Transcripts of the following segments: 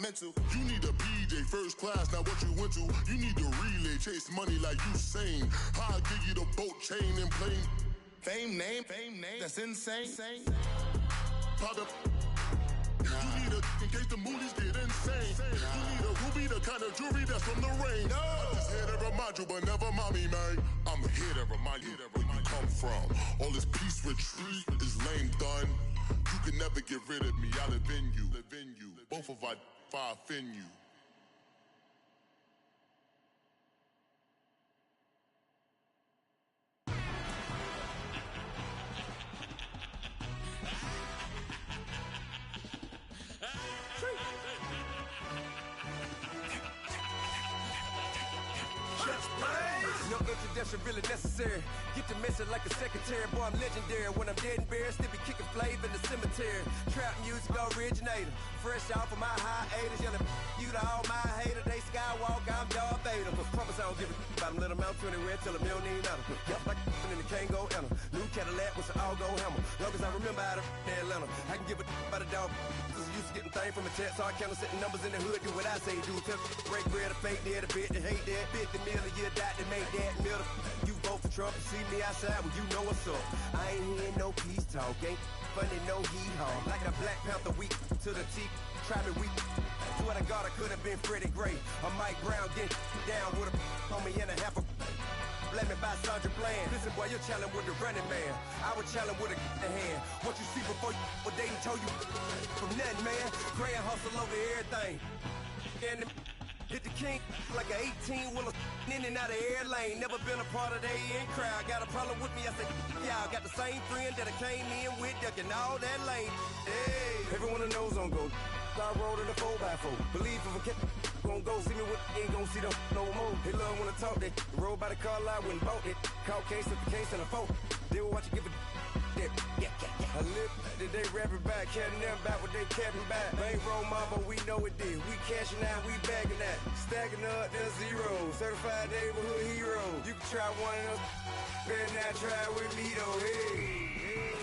mental. You need a PJ, first class, not what you went to. You need to relay, chase money like Usain. How I give you the boat chain and plane. Fame name, that's insane. Pop up. You need a in case the movies get insane. You need a ruby, the kind of jewelry that's from the rain. I'm just here to remind you, but never mommy, man. I'm here to remind you where you come from. All this peace retreat is lame done. You can never get rid of me. I live in you. Both of our five in you. No introduction really necessary. Get the message like a secretary. Boy, I'm legendary. When I'm dead and buried, still be kicking flavor in the cemetery. Trap music originator. Fresh off of my hiatus. Yelling you to all my haters. They skywalk, I'm Darth Vader. Promise I don't give a about them. Let them out 20 red till a million ain't out. Yep, like in the Kango Anna. New Cadillac with an all-go hammer. Long as I remember out of Atlanta. I can give a about a dog. Used to getting things from a text, so I count setting numbers in the hood. Do what I say, do. Tell break bread, a fake dead, a bit to hate that. 50 million, you die to make that middle. You vote for Trump, you see me outside, well, you know what's up. I ain't hearing no peace talk, ain't funny, no heat hog. Like a Black Panther weak to the teeth, try me weak. Swear to God, I could have been Freddie Gray. Or Mike Brown getting down with a on me and a half a. Let me buy Sandra Bland. Listen, boy, you're challenging with the running man. I was challenging with a hand. What you see before you, what they told you from nothing, man. Gray and hustle over everything. And hit the king like an 18-wheeler in and out of air lane. Never been a part of the in crowd. Got a problem with me, I said, y'all got the same friend that I came in with, ducking all that lane. Hey, everyone that knows on go. I rolled in the 4x4. Believe if a kid gon' go see me with ain't gon' see them no more. They love when I talk, they roll by the car lot when bought it. Call case after case and a phone. They will watch you give a that. I live that they rapping back, catting them back what they capping back. Ain't roll mom, but we know it did. We cashing out, we bagging that. Stacking up, there's zero. Certified neighborhood hero. You can try one of those, better not try with me though. Hey.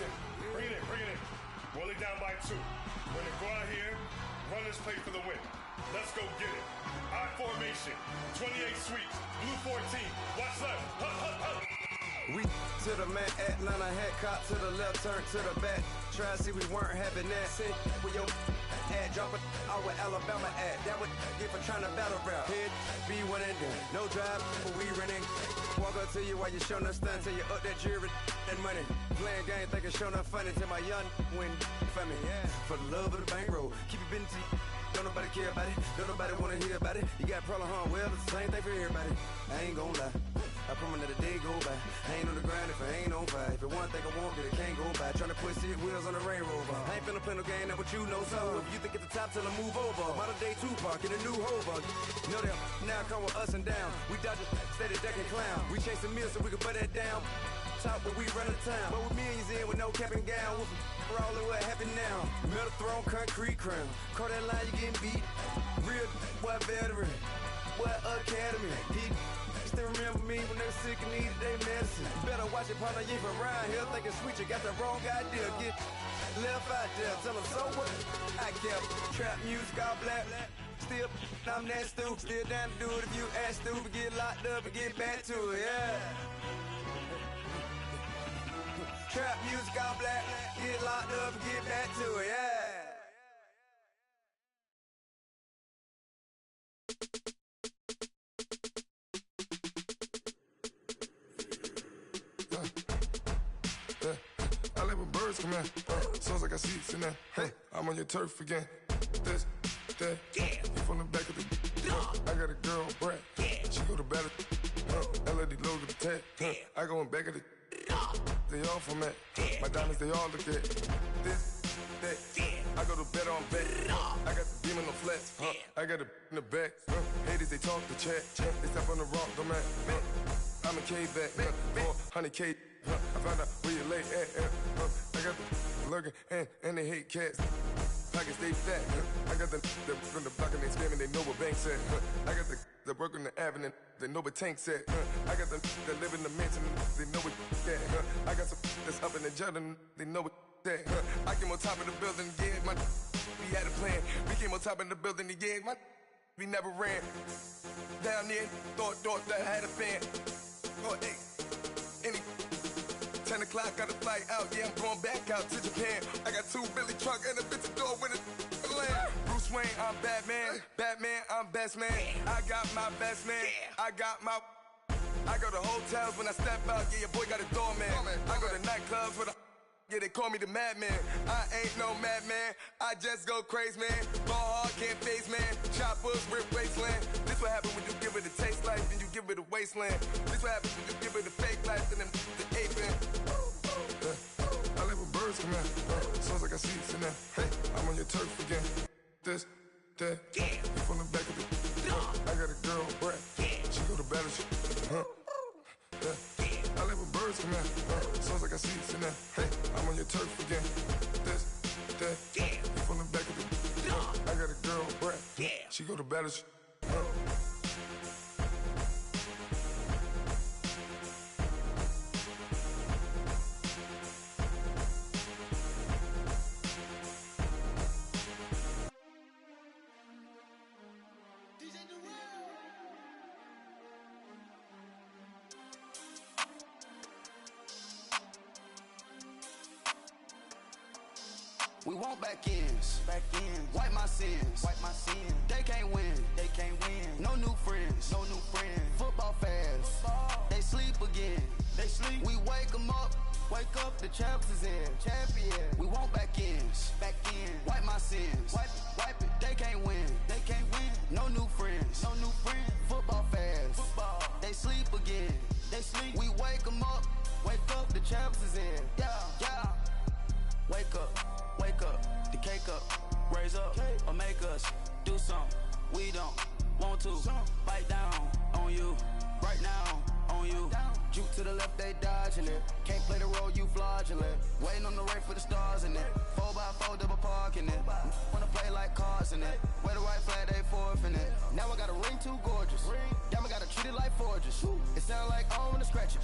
Bring it in. Roll it down by 2. We're gonna go out here, run this play for the win. Let's go get it. I formation, 28 sweeps, blue 14. Watch left. We to the man, Atlanta hat cop to the left, turn to the back. Try to see we weren't having that. Sit with your ad, drop it out with Alabama ad. That would get for trying to battle rap. Head, be one and done. No drive, but we running. Walk up to you while you showing us stun till you up that jewelry and money. Playing game, thinking showing up funny till my young win for me. Yeah. For the love of the bankroll, keep it busy. Don't nobody care about it. Don't nobody wanna hear about it. You got a problem, huh? Well, it's the same thing for everybody. I ain't gon' lie. I promise that a day go by. I ain't on the grind if I ain't on fire. If it one thing I want, then it can't go by. Tryna put 6 wheels on the Range Rover. I ain't finna play no game, that what you know. So if you think at the top, tell them move over. Modern day Tupac in a new Hova. Know that now come with us and down. We dodge it, steady ducking clown. We chasing meals so we can put that down. Talk, but we run the town. But with millions in with no cap and gown. We're all in what happened now. Metal throne, concrete crown. Call that line, you getting beat. Real, what veteran? What academy? He still remember me when they were sick and needed their medicine. Better watch it, partner, you ain't from around here. Thinking sweet, you got the wrong idea. Get left out there, tell them so what? I kept trap music all black. Still, I'm that stupid. Still down to do it if you ask stupid. Get locked up and get back to it, yeah. Trap music all black. Get locked up and get back to it, yeah. I like when birds come in. Sounds like I see seats in there. Hey, I'm on your turf again. This, that, yeah. You from the back of the. I got a girl, Brad. Yeah. She go to battle. LED logo the tag. I go in back of the. They all from that. My diamonds, they all look at this, that. I go to bed on back. I got the beam in the flats. I got it in the back. Haters, they talk the chat. They step on the rock, the man. I'm a K-back. 400K. I found out where you lay at. I got the lurking and they hate cats. Pockets stay fat. I got the from the block and they scamming, they know what banks at. I got the work on the avenue, they know what tanks at. I got the that live in the mansion, they know what that. I got some that's up in the jungle, they know what that. I came on top of the building, yeah, my We had a plan. We came on top in the building again. We never ran. Down there, thought that I had a fan. Oh, hey. 10 o'clock, got a flight out. Yeah, I'm going back out to Japan. I got 2 Billy truck and a bitch door with a land. Bruce Wayne, I'm Batman. Batman, I'm best man. I got my best man. I got my... I go to hotels when I step out. Yeah, your boy got a doorman. I go to nightclubs with a... Yeah, they call me the madman. I ain't no madman. I just go crazy, man. Ball hard, can't face, man. Choppers, rip wasteland. This what happen when you give it a taste life and you give it a wasteland. This what happens when you give it a fake life and then the ape man. I live with birds come in. Sounds like I see seats in there. Hey, I'm on your turf again. This, that, you from the back of the... I got a girl, Brad. She go to battle. I live with birds come in. Sounds like I see seats in there. Hey, I'm on your turf again. This, that, you from the back of the... I got a girl, Brad. She go to battle. We want back ends, wipe my sins, They can't win, No new friends, Football fast, They sleep again, We wake 'em up, the champs is in, We want back ends, Wipe my sins, wipe it. They can't win, No new friends, Football fast, They sleep again, We wake 'em up, the champs is in, yeah. Wake up, the cake up, raise up, or make us do something we don't want to. Bite down on you, right now on you. Juke to the left, they dodging it. Can't play the role, you fraudulent. Waiting on the right for the stars in it. 4x4 double parking it. Wanna play like cars in it. Wear the white flag, they forfeit it. Now I got a ring too gorgeous. Damn, I gotta treat it like forges. It sound like I don't wanna scratch it.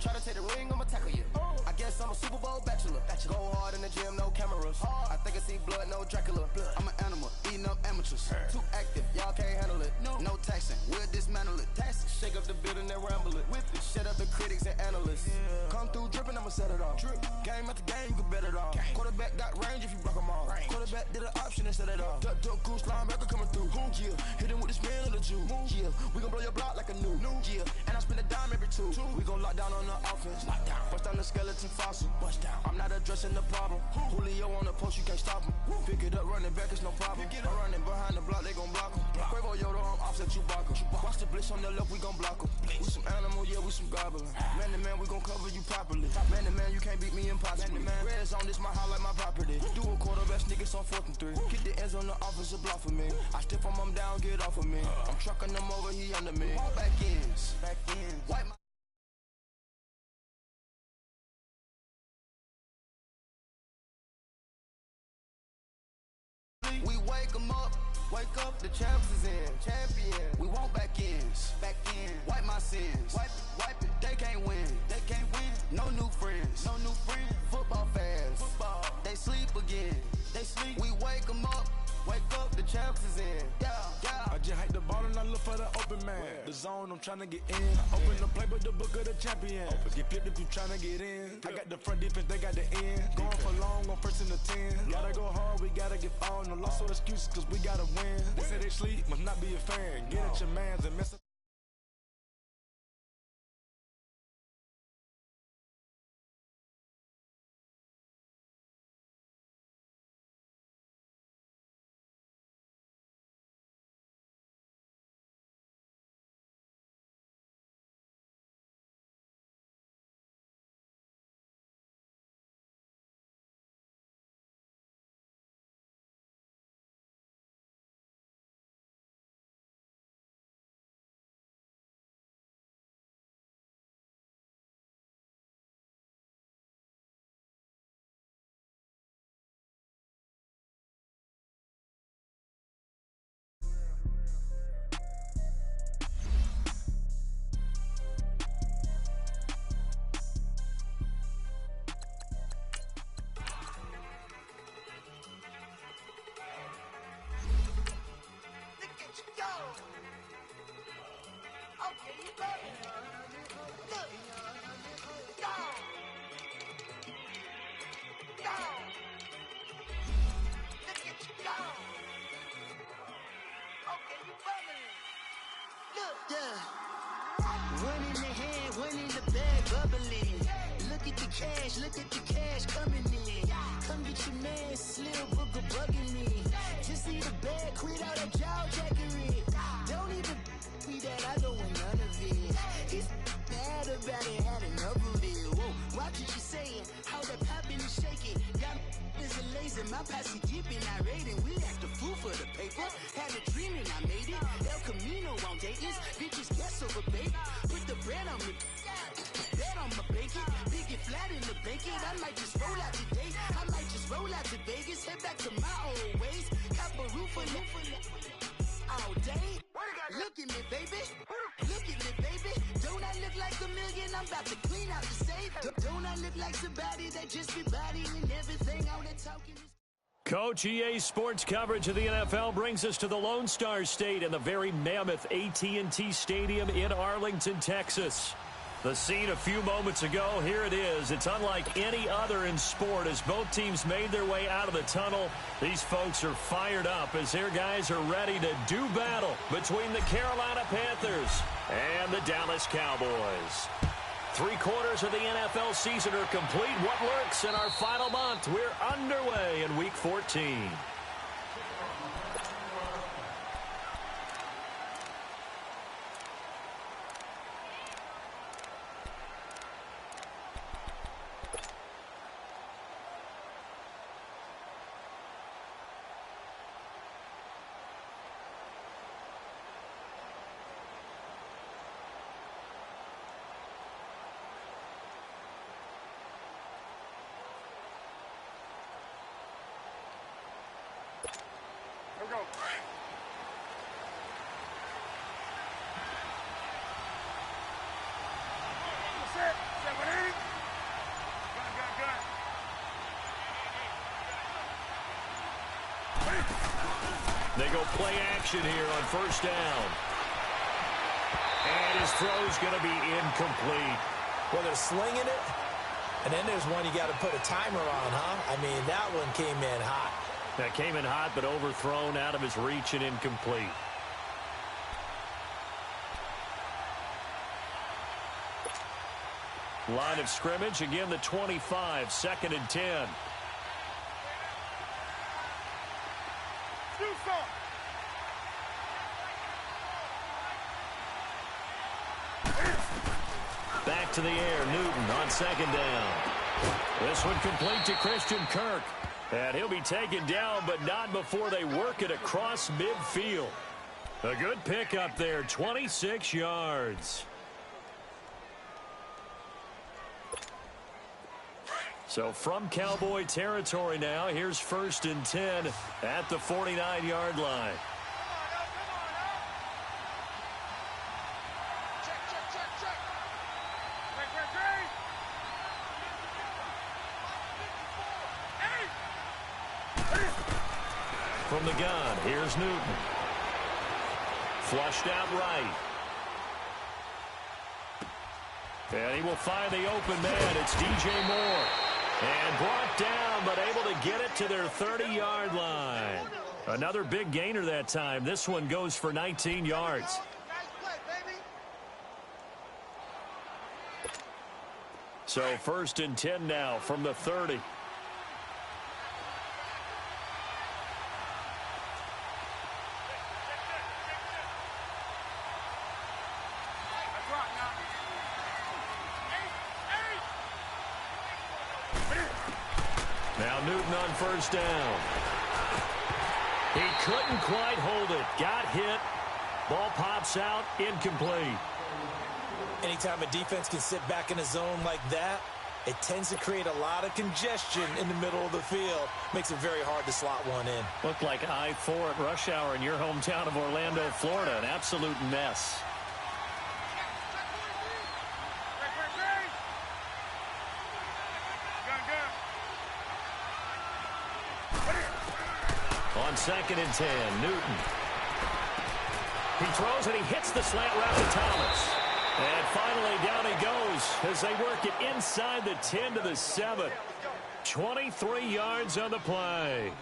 Try to take the ring, I'ma tackle you. I guess I'm a Super Bowl bachelor. Go hard in the gym, no cameras. I think I see blood, no Dracula. I'm an animal, eating up amateurs. Too active, y'all can't handle it. No taxing, we'll dismantle it. Shake up the building and ramble it. Whip it, shut up the critics and analysts. Come through dripping, I'ma set it off. Game after game, you can bet it off. Quarterback got range if you block 'em off. Quarterback did an option and set it off. Duck goose, linebacker coming through. Yeah, hit him with the spin of the Jew. Yeah, we gon' blow your block like a new. Yeah, and I spend a dime every two. We gon' lock down on the offense. Bust down the skeleton fossil. I'm not addressing the problem. Julio on the post, you can't stop him. Pick it up, running back, it's no problem. I'm running behind the block, they gon' block him. Quavo Yoda, I'm offset Chewbacca. Watch the blitz on the left, we gon' block him. We some animal, yeah, we some goblin. Man to man, we gon' cover you properly. Man to man, you can't beat me impossibly. Red zone, this my highlight, my property. Do a quarter best niggas on 4th and 3. Get the ends on the offensive block for me. I stiff him, I'm down, get off of me. I'm trucking them over, he under me. Back ends, wipe my We wake 'em up, the champs is in, We want back ends, wipe my sins, wipe it. They can't win, No new friends, Football fast, They sleep again, We wake 'em up, the champs is in, yeah. I just hike the ball and I look for the open man. The zone, I'm tryna get in. Open the playbook, the book of the champion. Get flipped if you tryna get in. I got the front defense, they got the end. Going for long, on 1st and the 10. Gotta go hard, we gotta get all. No loss or excuses, cause we gotta win. They say they sleep, must not be a fan. Get at your mans and mess up. One in the hand, one in the bag, bubbling. Look at the cash coming in. Come get your man, Slim Booker bugging me. Just need a bag, quit all that jaw jackery. Don't even me that I don't want none of it. He's mad about it, had enough of it. Whoa, watch what you saying, how that poppin' and shaking. Y'all is a lazy, my posse deep and I raiding. We act a fool for the paper. Had a dream and I made it. El Camino on Dayton's, bitches guess over baby. Put the bread on me, bet on my bacon. Big it flat in the bacon. I might just roll out today. I might just roll out to Vegas. Head back to my old ways. Cop a roof for all day. Look at me, baby. Look at me, baby. Don't I look like a million? I'm about to clean out the safe. Don't I look like somebody that just be bodying everything on that talking? Coach, EA Sports coverage of the NFL brings us to the Lone Star State and the very mammoth AT&T Stadium in Arlington, Texas. The scene a few moments ago, here it is. It's unlike any other in sport as both teams made their way out of the tunnel. These folks are fired up as their guys are ready to do battle between the Carolina Panthers and the Dallas Cowboys. 3/4 of the NFL season are complete. What lurks in our final month? We're underway in Week 14. Go. They go play action here on first down. And his throw's going to be incomplete. Well, they're slinging it, and then there's one you got to put a timer on, huh? I mean, that one came in hot. That came in hot, but overthrown, out of his reach, and incomplete. Line of scrimmage, again the 25, 2nd and 10. Back to the air, Newton on 2nd down. This one complete to Christian Kirk. And he'll be taken down, but not before they work it across midfield. A good pickup there, 26 yards. So from Cowboy territory now, here's 1st and 10 at the 49-yard line. From the gun, here's Newton. Flushed out right. And he will find the open man. It's DJ Moore. And brought down, but able to get it to their 30-yard line. Another big gainer that time. This one goes for 19 yards. So 1st and 10 now from the 30. Now Newton on 1st down. He couldn't quite hold it. Got hit. Ball pops out. Incomplete. Anytime a defense can sit back in a zone like that, it tends to create a lot of congestion in the middle of the field. Makes it very hard to slot one in. Looked like I-4 at rush hour in your hometown of Orlando, Florida. An absolute mess. On 2nd and 10, Newton. He throws and he hits the slant route to Thomas. And finally down he goes as they work it inside the 10 to the 7. 23 yards on the play.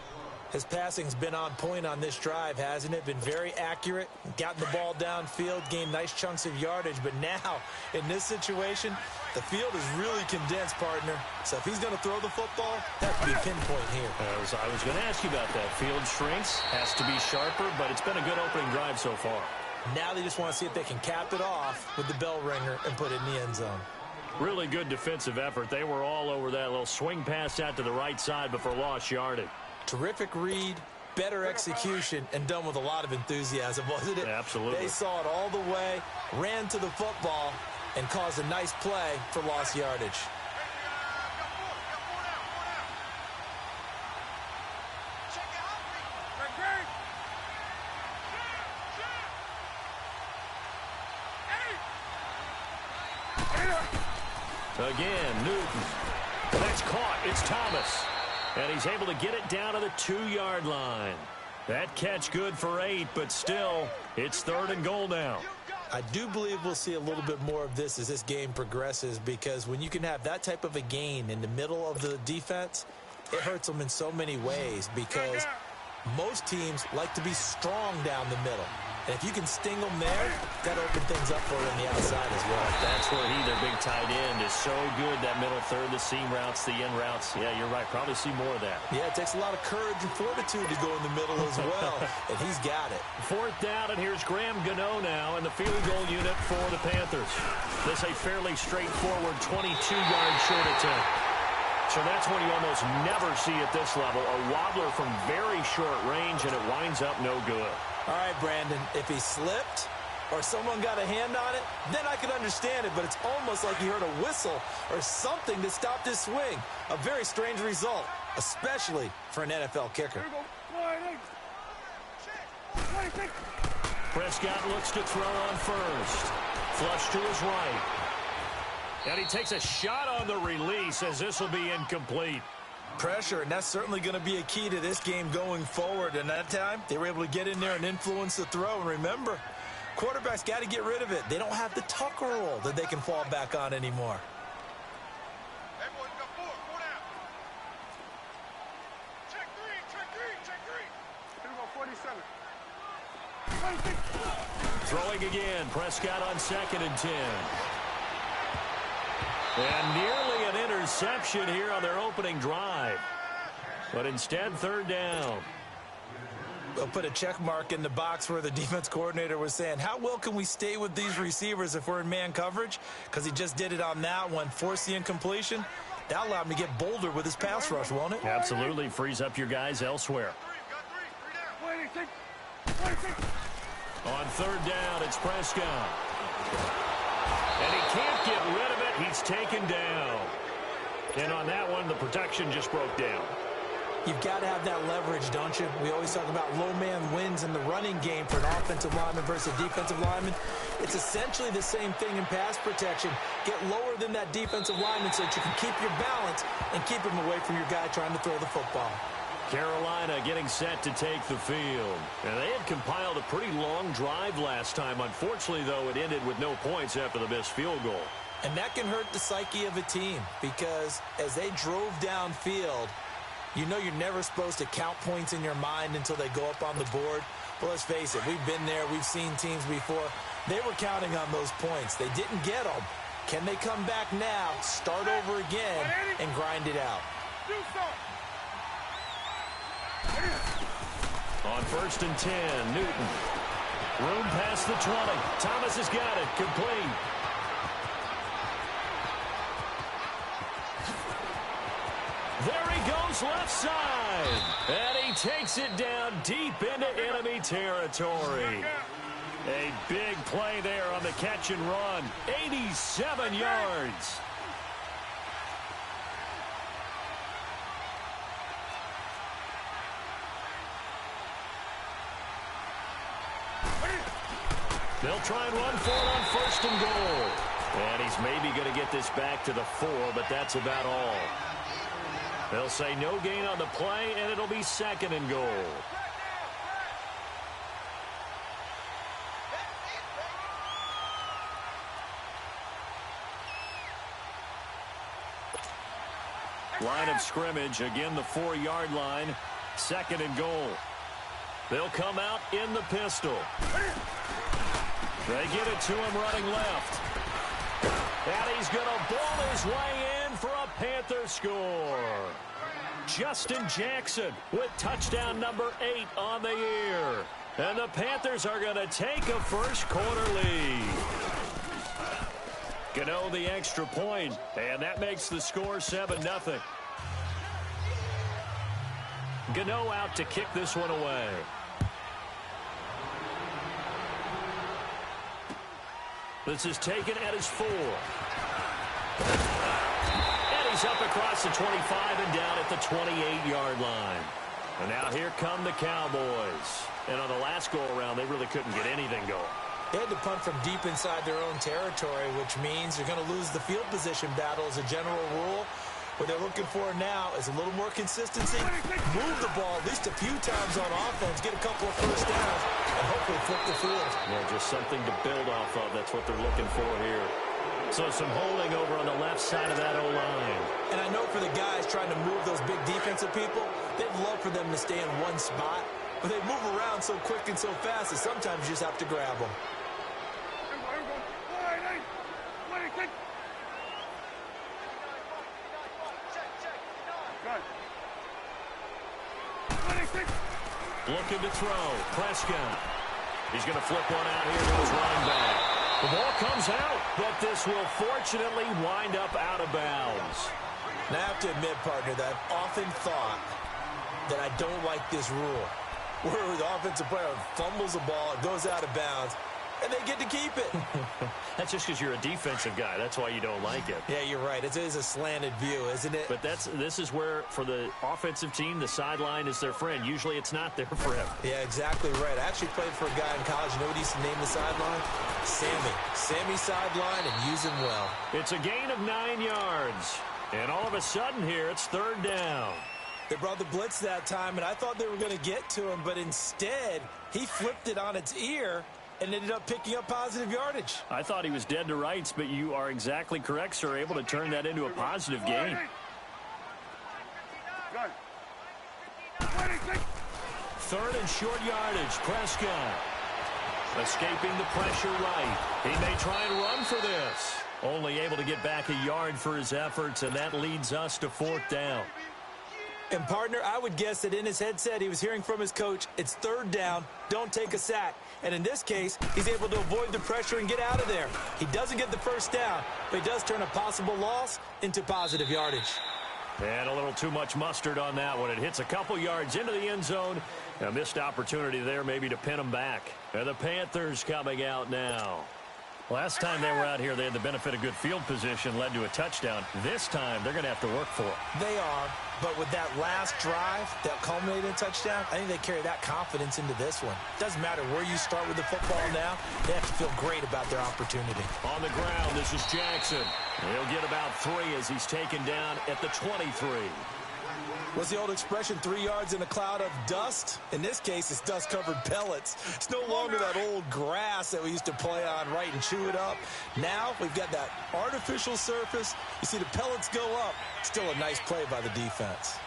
His passing's been on point on this drive, hasn't it? Been very accurate, gotten the ball downfield, gained nice chunks of yardage. But now, in this situation, the field is really condensed, partner. So if he's going to throw the football, that has to be pinpoint here. I was going to ask you about that. Field shrinks, has to be sharper, but it's been a good opening drive so far. Now they just want to see if they can cap it off with the bell ringer and put it in the end zone. Really good defensive effort. They were all over that little swing pass out to the right side, but for lost yardage. Terrific read, better execution, and done with a lot of enthusiasm, wasn't it? Absolutely. They saw it all the way, ran to the football, and caused a nice play for lost yardage. Again, Newton. That's caught. It's Thomas. And he's able to get it down to the 2-yard line. That catch good for 8, but still, it's 3rd and goal now. I do believe we'll see a little bit more of this as this game progresses, because when you can have that type of a gain in the middle of the defense, it hurts them in so many ways, because most teams like to be strong down the middle. And if you can sting them there, that opens things up for them on the outside as well. That's where their big tight end, is so good. That middle third, the seam routes, the in routes. Yeah, you're right. Probably see more of that. Yeah, it takes a lot of courage and fortitude to go in the middle as well. And he's got it. 4th down, and here's Graham Gano now in the field goal unit for the Panthers. This a fairly straightforward 22-yard short attempt. So that's when you almost never see at this level a wobbler from very short range, and it winds up no good. All right, Brandon, if he slipped or someone got a hand on it, then I could understand it, but it's almost like you heard a whistle or something that stopped his swing. A very strange result, especially for an NFL kicker. Prescott looks to throw on first. Flush to his right. And he takes a shot on the release, as this will be incomplete. Pressure, and that's certainly going to be a key to this game going forward. And that time, they were able to get in there and influence the throw. And remember, quarterbacks got to get rid of it. They don't have the tuck roll that they can fall back on anymore. Throwing again, Prescott on 2nd and 10. And nearly an interception here on their opening drive. But instead, 3rd down. They'll put a check mark in the box where the defense coordinator was saying, how well can we stay with these receivers if we're in man coverage? Because he just did it on that one, forced the incompletion. That allowed him to get bolder with his pass rush, won't it? Absolutely. Frees up your guys elsewhere. On 3rd down, it's Prescott. And he can't get rid of it. He's taken down. And on that one, the protection just broke down. You've got to have that leverage, don't you? We always talk about low man wins in the running game for an offensive lineman versus a defensive lineman. It's essentially the same thing in pass protection. Get lower than that defensive lineman so that you can keep your balance and keep him away from your guy trying to throw the football. Carolina getting set to take the field. And they had compiled a pretty long drive last time. Unfortunately, though, it ended with no points after the missed field goal. And that can hurt the psyche of a team, because as they drove downfield, you know you're never supposed to count points in your mind until they go up on the board. But let's face it, we've been there. We've seen teams before. They were counting on those points. They didn't get them. Can they come back now, start over again, and grind it out? On 1st and 10, Newton. Room past the 20. Thomas has got it. Complete. There he goes left side. And he takes it down deep into enemy territory. A big play there on the catch and run. 87 yards. They'll try and run for it on 1st and goal. And he's maybe going to get this back to the 4, but that's about all. They'll say no gain on the play, and it'll be 2nd and goal. Line of scrimmage, again the 4-yard line. 2nd and goal. They'll come out in the pistol. They get it to him running left. And he's going to ball his way in for a Panther score. Justin Jackson with touchdown number 8 on the year. And the Panthers are going to take a first-quarter lead. Gano the extra point, and that makes the score 7-0. Gano out to kick this one away. This is taken at his 4. And he's up across the 25 and down at the 28-yard line. And now here come the Cowboys. And on the last go-around, they really couldn't get anything going. They had to punt from deep inside their own territory, which means you're going to lose the field position battle as a general rule. What they're looking for now is a little more consistency, move the ball at least a few times on offense, get a couple of first downs, and hopefully flip the field. Yeah, just something to build off of. That's what they're looking for here. So some holding over on the left side of that O-line. And I know for the guys trying to move those big defensive people, they'd love for them to stay in one spot, but they move around so quick and so fast that sometimes you just have to grab them. Looking to throw. Prescott. He's going to flip one out here to his running back. The ball comes out, but this will fortunately wind up out of bounds. Now, I have to admit, partner, that I've often thought that I don't like this rule, where the offensive player fumbles the ball, it goes out of bounds, and they get to keep it. That's just because you're a defensive guy. That's why you don't like it. Yeah, you're right. It is a slanted view, isn't it? But this is where, for the offensive team, the sideline is their friend. Usually it's not their friend. Yeah, exactly right. I actually played for a guy in college. You know what he used to name the sideline? Sammy. Sammy sideline, and use him well. It's a gain of 9 yards. And all of a sudden here, it's 3rd down. They brought the blitz that time, and I thought they were going to get to him, but instead, he flipped it on its ear and ended up picking up positive yardage. I thought he was dead to rights, but you are exactly correct, sir. Able to turn that into a positive gain. 3rd and short yardage. Prescott escaping the pressure right. He may try and run for this. Only able to get back a yard for his efforts, and that leads us to 4th down. And, partner, I would guess that in his headset he was hearing from his coach, it's 3rd down, don't take a sack. And in this case, he's able to avoid the pressure and get out of there. He doesn't get the first down, but he does turn a possible loss into positive yardage. And a little too much mustard on that one. It hits a couple yards into the end zone. A missed opportunity there maybe to pin him back. And the Panthers coming out now. Last time they were out here, they had the benefit of good field position, led to a touchdown. This time, they're going to have to work for it. They are, but with that last drive that culminated in a touchdown, I think they carry that confidence into this one. Doesn't matter where you start with the football now, they have to feel great about their opportunity. On the ground, this is Jackson. He'll get about 3 as he's taken down at the 23. What's the old expression, 3 yards in a cloud of dust? In this case, it's dust-covered pellets. It's no longer that old grass that we used to play on, right, and chew it up. Now we've got that artificial surface. You see the pellets go up. Still a nice play by the defense.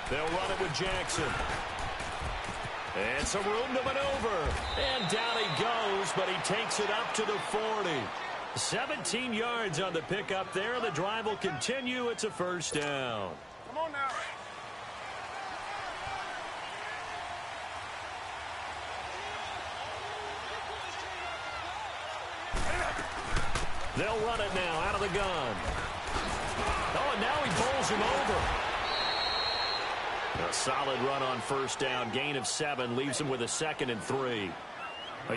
They'll run it with Jackson. And some room to maneuver. And down he goes, but he takes it up to the 40. 17 yards on the pickup there. The drive will continue. It's a 1st down. Come on now. They'll run it now out of the gun. Oh, and now he bowls him over. A solid run on 1st down. Gain of 7 leaves him with a 2nd and 3.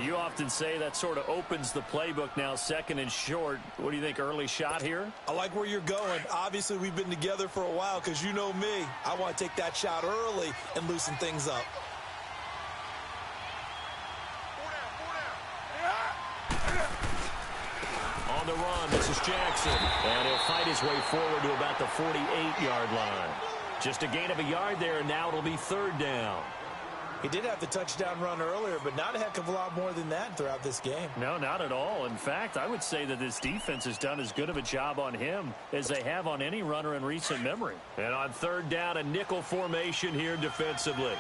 You often say that sort of opens the playbook now, 2nd and short. What do you think, early shot here? I like where you're going. Obviously, we've been together for a while because you know me. I want to take that shot early and loosen things up. On the run, this is Jackson. And he'll fight his way forward to about the 48-yard line. Just a gain of a yard there, and now it'll be 3rd down. He did have the touchdown run earlier, but not a heck of a lot more than that throughout this game. No, not at all. In fact, I would say that this defense has done as good of a job on him as they have on any runner in recent memory. And on third down, a nickel formation here defensively.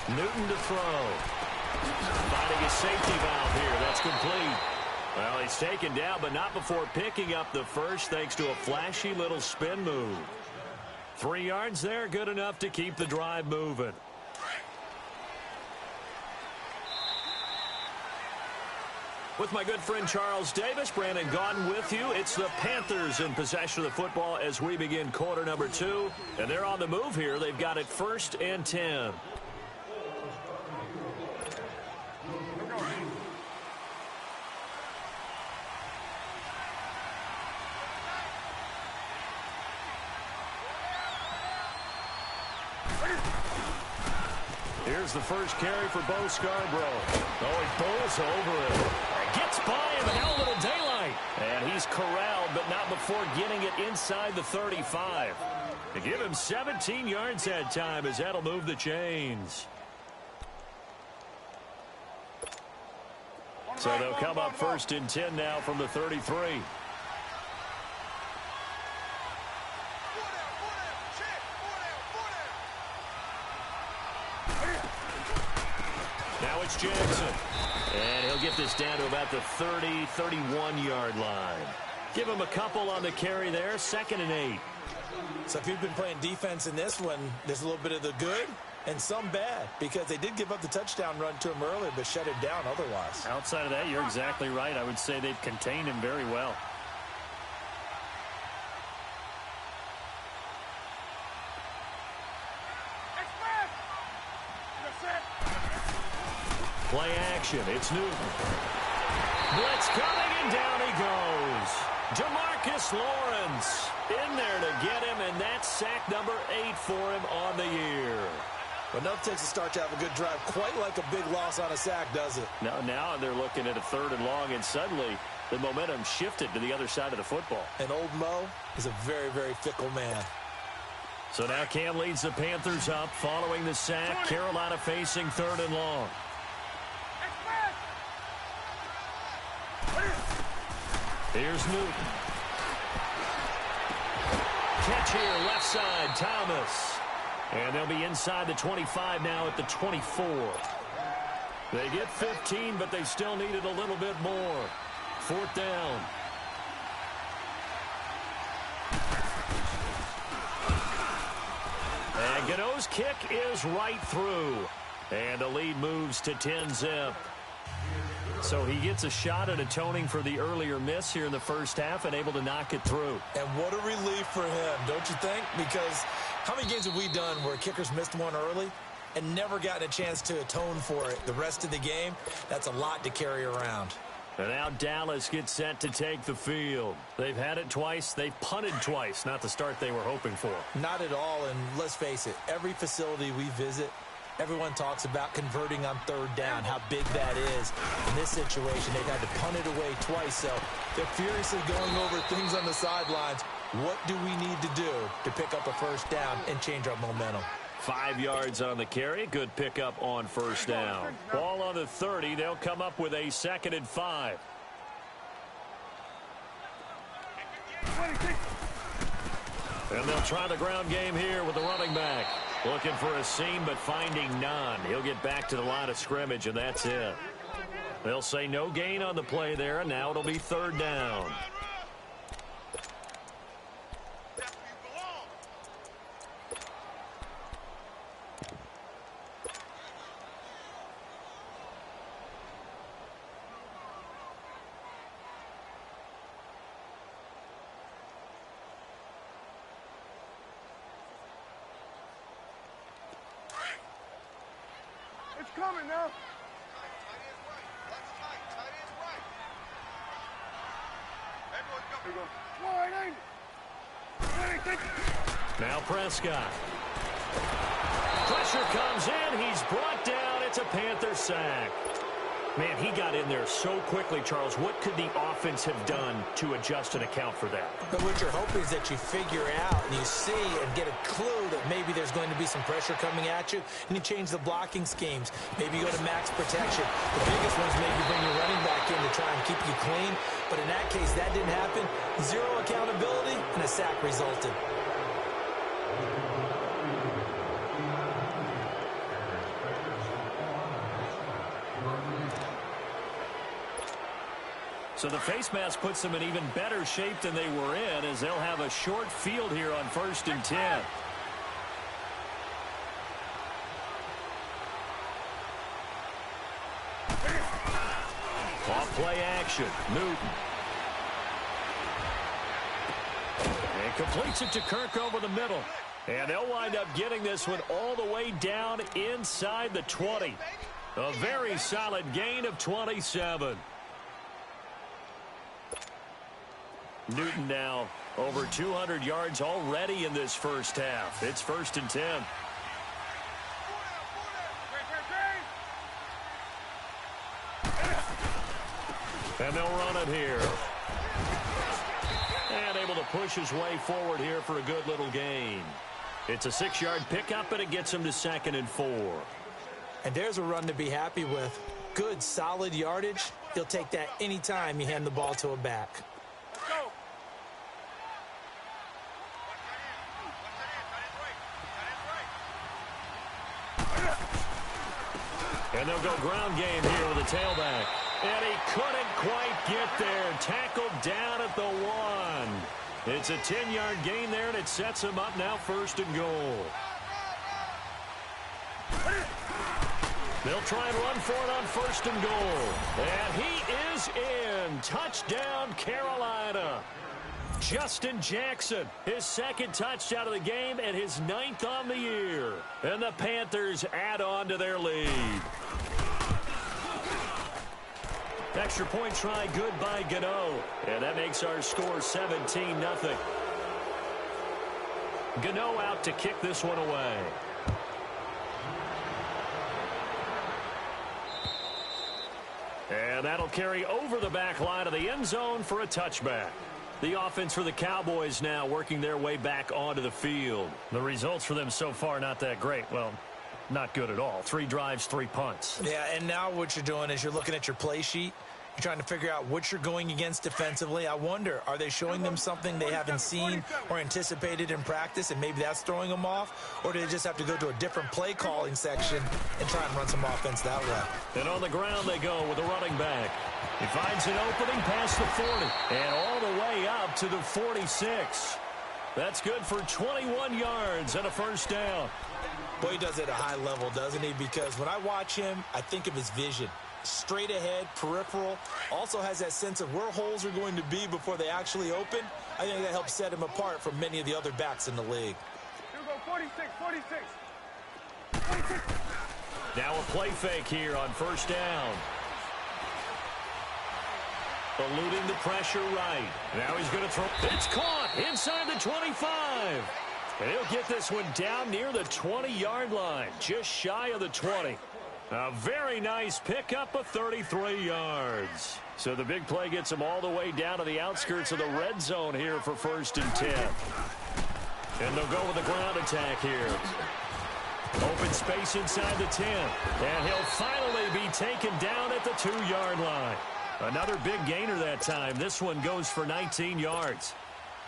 Newton to throw. Finding a safety valve here. That's complete. Well, he's taken down, but not before picking up the first thanks to a flashy little spin move. 3 yards there, good enough to keep the drive moving. With my good friend Charles Davis, Brandon Gaudin with you. It's the Panthers in possession of the football as we begin quarter number 2. And they're on the move here. They've got it 1st and 10. Here's the first carry for Bo Scarborough. Oh, he bowls over it. Gets by him, and now a little daylight. And he's corralled, but not before getting it inside the 35. To give him 17 yards that time, as that'll move the chains. So they'll come up 1st and 10 now from the 33. Now it's Jackson. And he'll get this down to about the 30, 31-yard line. Give him a couple on the carry there, 2nd and 8. So if you've been playing defense in this one, there's a little bit of the good and some bad, because they did give up the touchdown run to him earlier, but shut him down otherwise. Outside of that, you're exactly right. I would say they've contained him very well. Play action. It's Newton. Blitz coming, and down he goes. DeMarcus Lawrence in there to get him, and that's sack number 8 for him on the year. But nothing takes a start to have a good drive quite like a big loss on a sack, does it? Now they're looking at a 3rd and long, and suddenly the momentum shifted to the other side of the football. And old Mo is a very, very fickle man. So now Cam leads the Panthers up following the sack. Carolina facing 3rd and long. Here's Newton. Catch here, left side, Thomas. And they'll be inside the 25 now at the 24. They get 15, but they still needed a little bit more. 4th down. And Gano's kick is right through. And the lead moves to 10-zip. So he gets a shot at atoning for the earlier miss here in the first half and able to knock it through. And what a relief for him, don't you think? Because how many games have we done where kickers missed one early and never gotten a chance to atone for it the rest of the game? That's a lot to carry around. And now Dallas gets set to take the field. They've had it twice. They've punted twice. Not the start they were hoping for. Not at all, and let's face it, every facility we visit, everyone talks about converting on 3rd down, how big that is. In this situation, they've had to punt it away twice, so they're furiously going over things on the sidelines. What do we need to do to pick up a 1st down and change our momentum? 5 yards on the carry. Good pickup on 1st down. Ball on the 30. They'll come up with a 2nd and 5. And they'll try the ground game here with the running back. Looking for a seam, but finding none. He'll get back to the line of scrimmage, and that's it. They'll say no gain on the play there, and now it'll be 3rd down. It's coming now. Now Prescott. Pressure comes in. He's brought down at It's a Panther sack. Man, he got in there so quickly, Charles. What could the offense have done to adjust and account for that? But what you're hoping is that you figure out and you see and get a clue that maybe there's going to be some pressure coming at you, and you change the blocking schemes. Maybe you go to max protection. The biggest one's maybe bring your running back in to try and keep you clean. But in that case, that didn't happen. Zero accountability, and a sack resulted. So the face mask puts them in even better shape than they were in, as they'll have a short field here on 1st and 10. Off play action. Newton. And completes it to Kirk over the middle. And they'll wind up getting this one all the way down inside the 20. A very solid gain of 27. Newton now over 200 yards already in this first half. It's 1st and 10. And they'll run it here. And able to push his way forward here for a good little gain. It's a 6-yard pickup, and it gets him to 2nd and 4. And there's a run to be happy with. Good, solid yardage. He'll take that anytime you hand the ball to a back. And they'll go ground game here with a tailback. And he couldn't quite get there. Tackled down at the 1. It's a 10-yard gain there, and it sets him up now 1st and goal. They'll try and run for it on 1st and goal. And he is in. Touchdown, Carolina. Justin Jackson, his 2nd touchdown of the game and his 9th on the year. And the Panthers add on to their lead. Extra point try good by Gano. And that makes our score 17-0. Gano out to kick this one away. And that'll carry over the back line of the end zone for a touchback. The offense for the Cowboys now working their way back onto the field. The results for them so far not that great. Well, not good at all. 3 drives, 3 punts. Yeah, and now what you're doing is you're looking at your play sheet. You're trying to figure out what you're going against defensively. I wonder, are they showing them something they haven't seen or anticipated in practice, and maybe that's throwing them off? Or do they just have to go to a different play calling section and try and run some offense that way? And on the ground they go with a running back. He finds an opening past the 40 and all the way up to the 46. That's good for 21 yards and a 1st down. Boy, he does it at a high level, doesn't he? Because when I watch him, I think of his vision. Straight ahead, peripheral, also has that sense of where holes are going to be before they actually open. I think that helps set him apart from many of the other backs in the league. Here we go, 46. Now a play fake here on 1st down. Eluding the pressure right. Now he's going to throw. It's caught inside the 25. And he'll get this one down near the 20-yard line, just shy of the 20. A very nice pickup of 33 yards. So the big play gets him all the way down to the outskirts of the red zone here for 1st and 10. And they'll go with a ground attack here. Open space inside the 10. And he'll finally be taken down at the 2-yard line. Another big gainer that time. This one goes for 19 yards.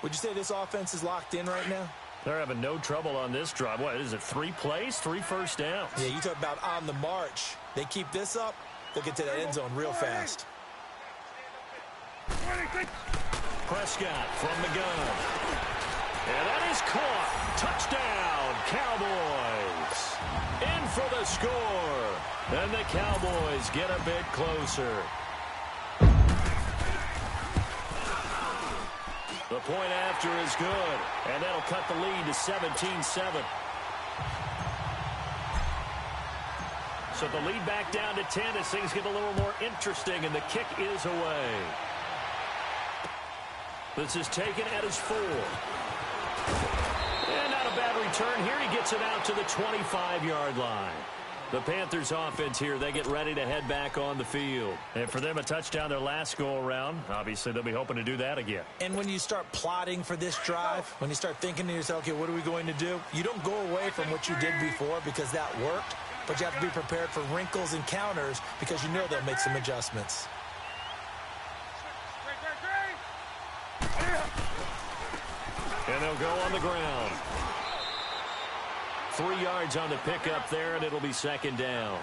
Would you say this offense is locked in right now? They're having no trouble on this drive. What is it, 3 plays, 3 first downs? Yeah, you talk about on the march. They keep this up, they'll get to that end zone real fast. Prescott from the gun. And that is caught. Touchdown, Cowboys. In for the score. And the Cowboys get a bit closer. The point after is good, and that'll cut the lead to 17-7. So the lead back down to 10 as things get a little more interesting, and the kick is away. This is taken at his 4. And not a bad return here. He gets it out to the 25-yard line. The Panthers offense here, they get ready to head back on the field. And for them, a touchdown their last go-around. Obviously, they'll be hoping to do that again. And when you start plotting for this drive, when you start thinking to yourself, okay, what are we going to do? You don't go away from what you did before because that worked, but you have to be prepared for wrinkles and counters because you know they'll make some adjustments. And they'll go on the ground. 3 yards on the pickup there, and it'll be second down.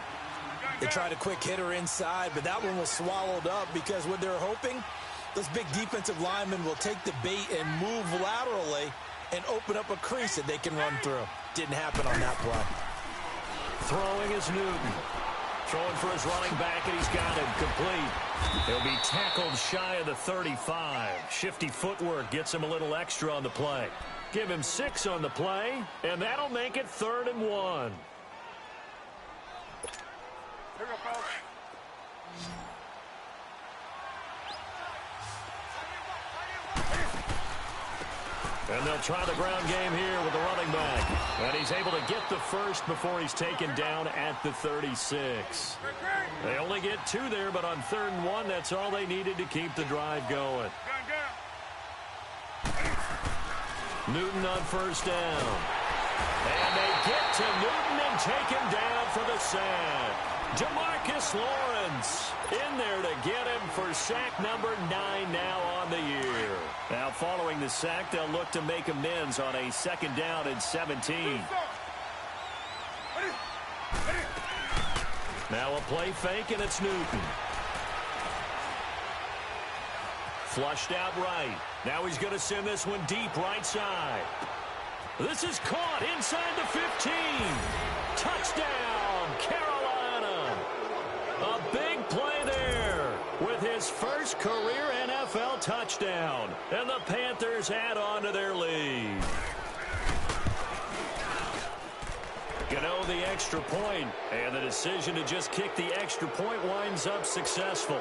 They tried a quick hitter inside, but that one was swallowed up because what they're hoping, those big defensive linemen will take the bait and move laterally and open up a crease that they can run through. Didn't happen on that play. Throwing is Newton. Throwing for his running back, and he's got him complete. He'll be tackled shy of the 35. Shifty footwork gets him a little extra on the play. Give him 6 on the play, and that'll make it 3rd and 1. Here we go, folks. And they'll try the ground game here with the running back. And he's able to get the first before he's taken down at the 36. They only get 2 there, but on 3rd and 1, that's all they needed to keep the drive going. Newton on first down. And they get to Newton and take him down for the sack. Demarcus Lawrence in there to get him for sack number 9 now on the year. Now following the sack, they'll look to make amends on a 2nd down and 17. Now a play fake, and it's Newton. Flushed out right. Now he's going to send this one deep right side. This is caught inside the 15. Touchdown, Carolina. A big play there with his first career NFL touchdown. And the Panthers add on to their lead. Gano the extra point, and the decision to just kick the extra point winds up successful.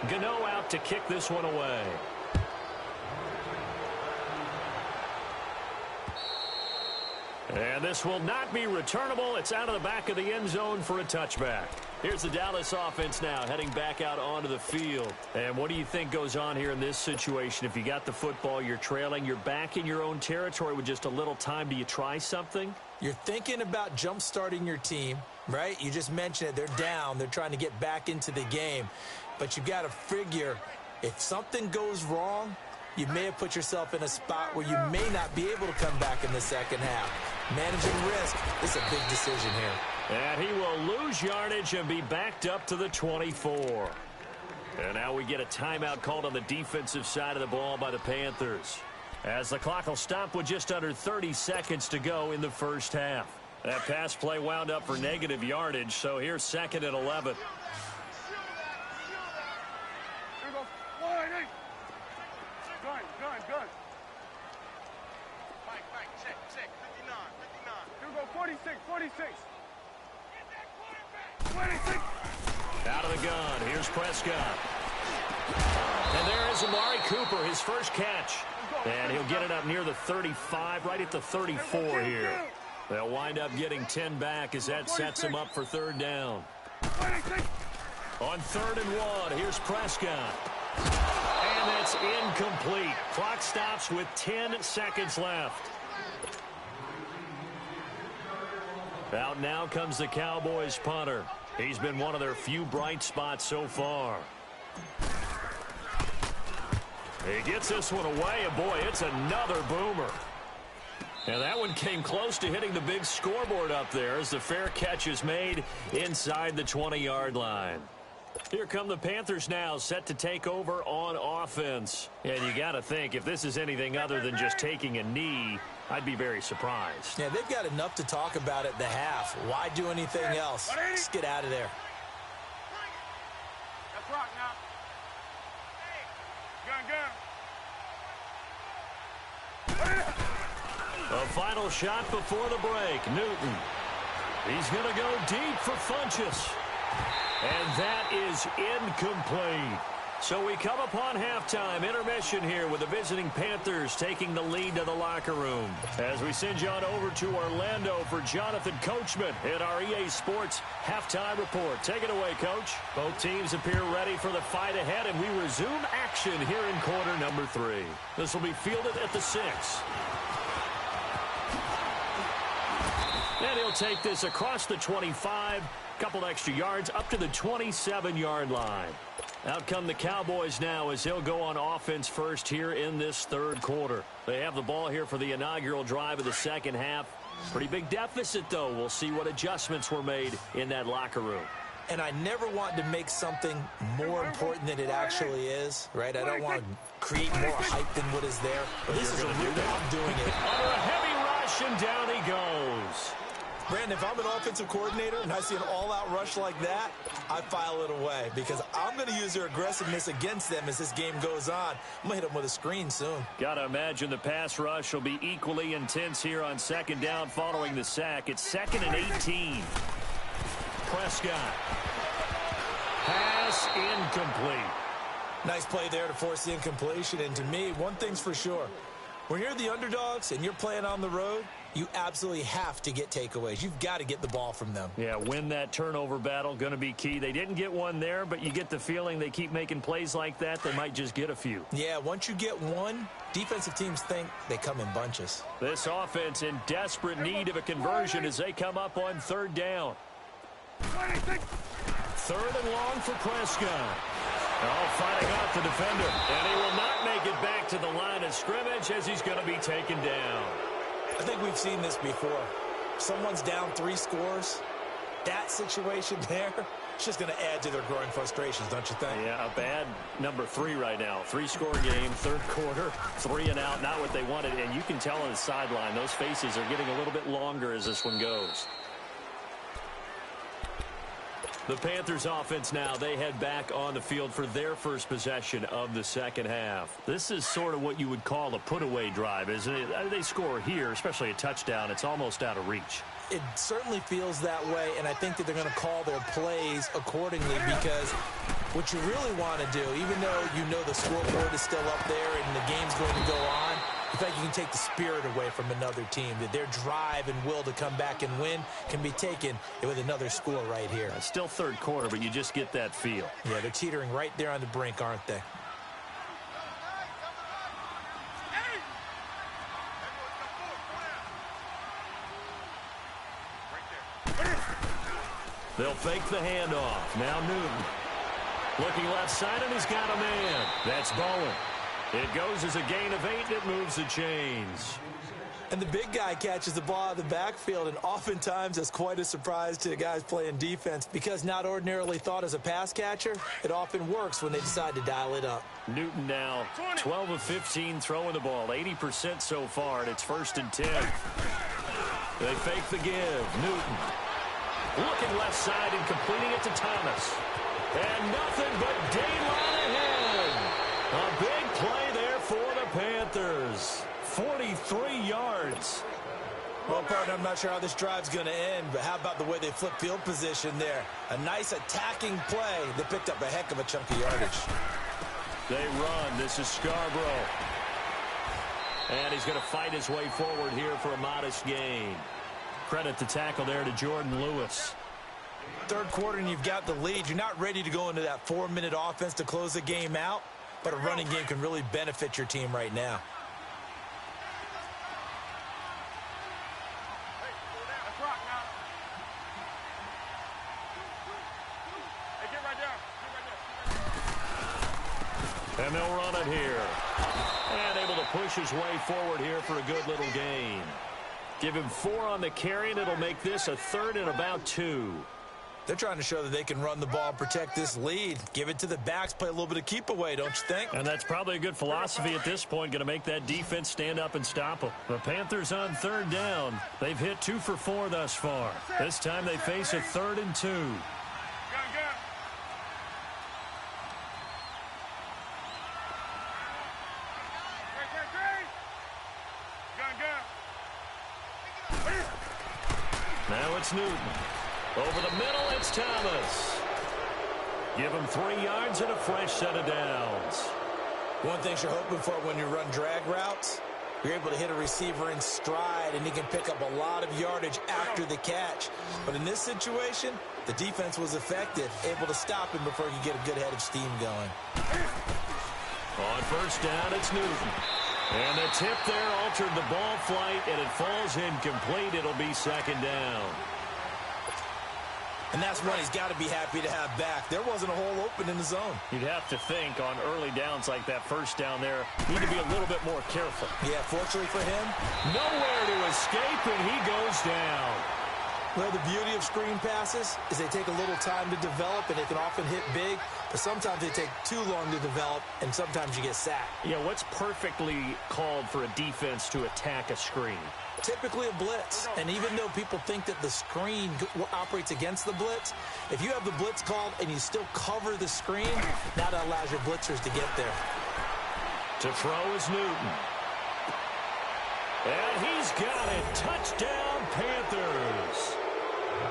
Gano out to kick this one away. And this will not be returnable. It's out of the back of the end zone for a touchback. Here's the Dallas offense now heading back out onto the field. And what do you think goes on here in this situation? If you got the football, you're trailing, you're back in your own territory with just a little time. Do you try something? You're thinking about jump-starting your team, right? You just mentioned it. They're down. They're trying to get back into the game. But you've got to figure if something goes wrong, you may have put yourself in a spot where you may not be able to come back in the second half. Managing risk is a big decision here. And he will lose yardage and be backed up to the 24. And now we get a timeout called on the defensive side of the ball by the Panthers, as the clock will stop with just under 30 seconds to go in the first half. That pass play wound up for negative yardage, so here's 2nd and 11. Good. Check. 59. 46. 26. Out of the gun. Here's Prescott. And there is Amari Cooper, his first catch. And he'll get it up near the 35, right at the 34 here. They'll wind up getting 10 back as that sets them up for 3rd down. On 3rd and 1, here's Prescott. And that's incomplete. Clock stops with 10 seconds left. Out now comes the Cowboys punter. He's been one of their few bright spots so far. He gets this one away, and boy, it's another boomer. And that one came close to hitting the big scoreboard up there as the fair catch is made inside the 20-yard line. Here come the Panthers now, set to take over on offense. And you got to think, if this is anything other than just taking a knee, I'd be very surprised. Yeah, they've got enough to talk about at the half. Why do anything else? Just get out of there. Let's rock now. Gun. A final shot before the break. Newton. He's going to go deep for Funchess. And that is incomplete. So we come upon halftime, intermission here with the visiting Panthers taking the lead to the locker room. As we send you on over to Orlando for Jonathan Coachman at our EA Sports halftime report. Take it away, Coach. Both teams appear ready for the fight ahead, and we resume action here in quarter number 3. This will be fielded at the 6. And he'll take this across the 25, couple extra yards up to the 27-yard line. Out come the Cowboys now as they'll go on offense first here in this third quarter. They have the ball here for the inaugural drive of the second half. Pretty big deficit, though. We'll see what adjustments were made in that locker room. And I never want to make something more important than it actually is, right? I don't want to create more hype than what is there. But this is a real way I'm doing it. Under a heavy rush, and down he goes. Brandon, if I'm an offensive coordinator and I see an all-out rush like that, I file it away because I'm going to use their aggressiveness against them as this game goes on. I'm going to hit them with a screen soon. Got to imagine the pass rush will be equally intense here on second down following the sack. It's 2nd and 18. Prescott. Pass incomplete. Nice play there to force the incompletion. And to me, one thing's for sure. When you're the underdogs and you're playing on the road, you absolutely have to get takeaways. You've got to get the ball from them. Yeah, win that turnover battle, going to be key. They didn't get one there, but you get the feeling they keep making plays like that, they might just get a few. Yeah, once you get one, defensive teams think they come in bunches. This offense in desperate need of a conversion as they come up on third down. 3rd and long for Prescott. Oh, fighting off the defender. And he will not make it back to the line of scrimmage as he's going to be taken down. I think we've seen this before. Someone's down 3 scores. That situation there, it's just going to add to their growing frustrations, don't you think? Yeah, a bad number 3 right now. 3-score game, third quarter, 3 and out, not what they wanted. And you can tell on the sideline, those faces are getting a little bit longer as this one goes. The Panthers offense now, they head back on the field for their first possession of the second half. This is sort of what you would call a put-away drive, isn't it? They score here, especially a touchdown. It's almost out of reach. It certainly feels that way, and I think that they're going to call their plays accordingly because what you really want to do, even though you know the scoreboard is still up there and the game's going to go on, I think you can take the spirit away from another team, that their drive and will to come back and win can be taken with another score right here. It's still third quarter, but you just get that feel. Yeah, they're teetering right there on the brink, aren't they? They'll fake the handoff. Now Newton. Looking left side, and he's got a man. That's Bowen. It goes as a gain of 8, and it moves the chains. And the big guy catches the ball out of the backfield, and oftentimes that's quite a surprise to the guys playing defense because not ordinarily thought as a pass catcher, it often works when they decide to dial it up. Newton now 12 of 15 throwing the ball, 80% so far, and it's 1st and 10. They fake the give. Newton looking left side and completing it to Thomas. And nothing but daylight ahead. A big play there for the Panthers. 43 yards. Well, partner, I'm not sure how this drive's going to end, but how about the way they flip field position there? A nice attacking play that picked up a heck of a chunk of yardage. They run. This is Scarborough. And he's going to fight his way forward here for a modest gain. Credit the tackle there to Jordan Lewis. Third quarter and you've got the lead. You're not ready to go into that 4-minute offense to close the game out, but a running game can really benefit your team right now. And they'll run it here. And able to push his way forward here for a good little gain. Give him 4 on the carry, and it'll make this a 3rd and about 2. They're trying to show that they can run the ball and protect this lead. Give it to the backs, play a little bit of keep away, don't you think? And that's probably a good philosophy at this point, going to make that defense stand up and stop them. The Panthers on 3rd down. They've hit 2 for 4 thus far. This time they face a 3rd and 2. Now it's Newton. Over the middle, it's Thomas. Give him 3 yards and a fresh set of downs. One thing you're hoping for when you run drag routes, you're able to hit a receiver in stride, and he can pick up a lot of yardage after the catch. But in this situation, the defense was effective, able to stop him before he could get a good head of steam going. On first down, it's Newton. And the tip there altered the ball flight, and it falls incomplete. It'll be second down. And that's one he's got to be happy to have back. There wasn't a hole open in the zone. You'd have to think on early downs like that first down there, need to be a little bit more careful. Yeah, fortunately for him, nowhere to escape, and he goes down. Well, the beauty of screen passes is they take a little time to develop, and they can often hit big, but sometimes they take too long to develop, and sometimes you get sacked. Yeah, what's perfectly called for a defense to attack a screen? Typically a blitz, and even though people think that the screen operates against the blitz, if you have the blitz called and you still cover the screen, now that allows your blitzers to get there. To throw is Newton. And he's got it. Touchdown, Panthers.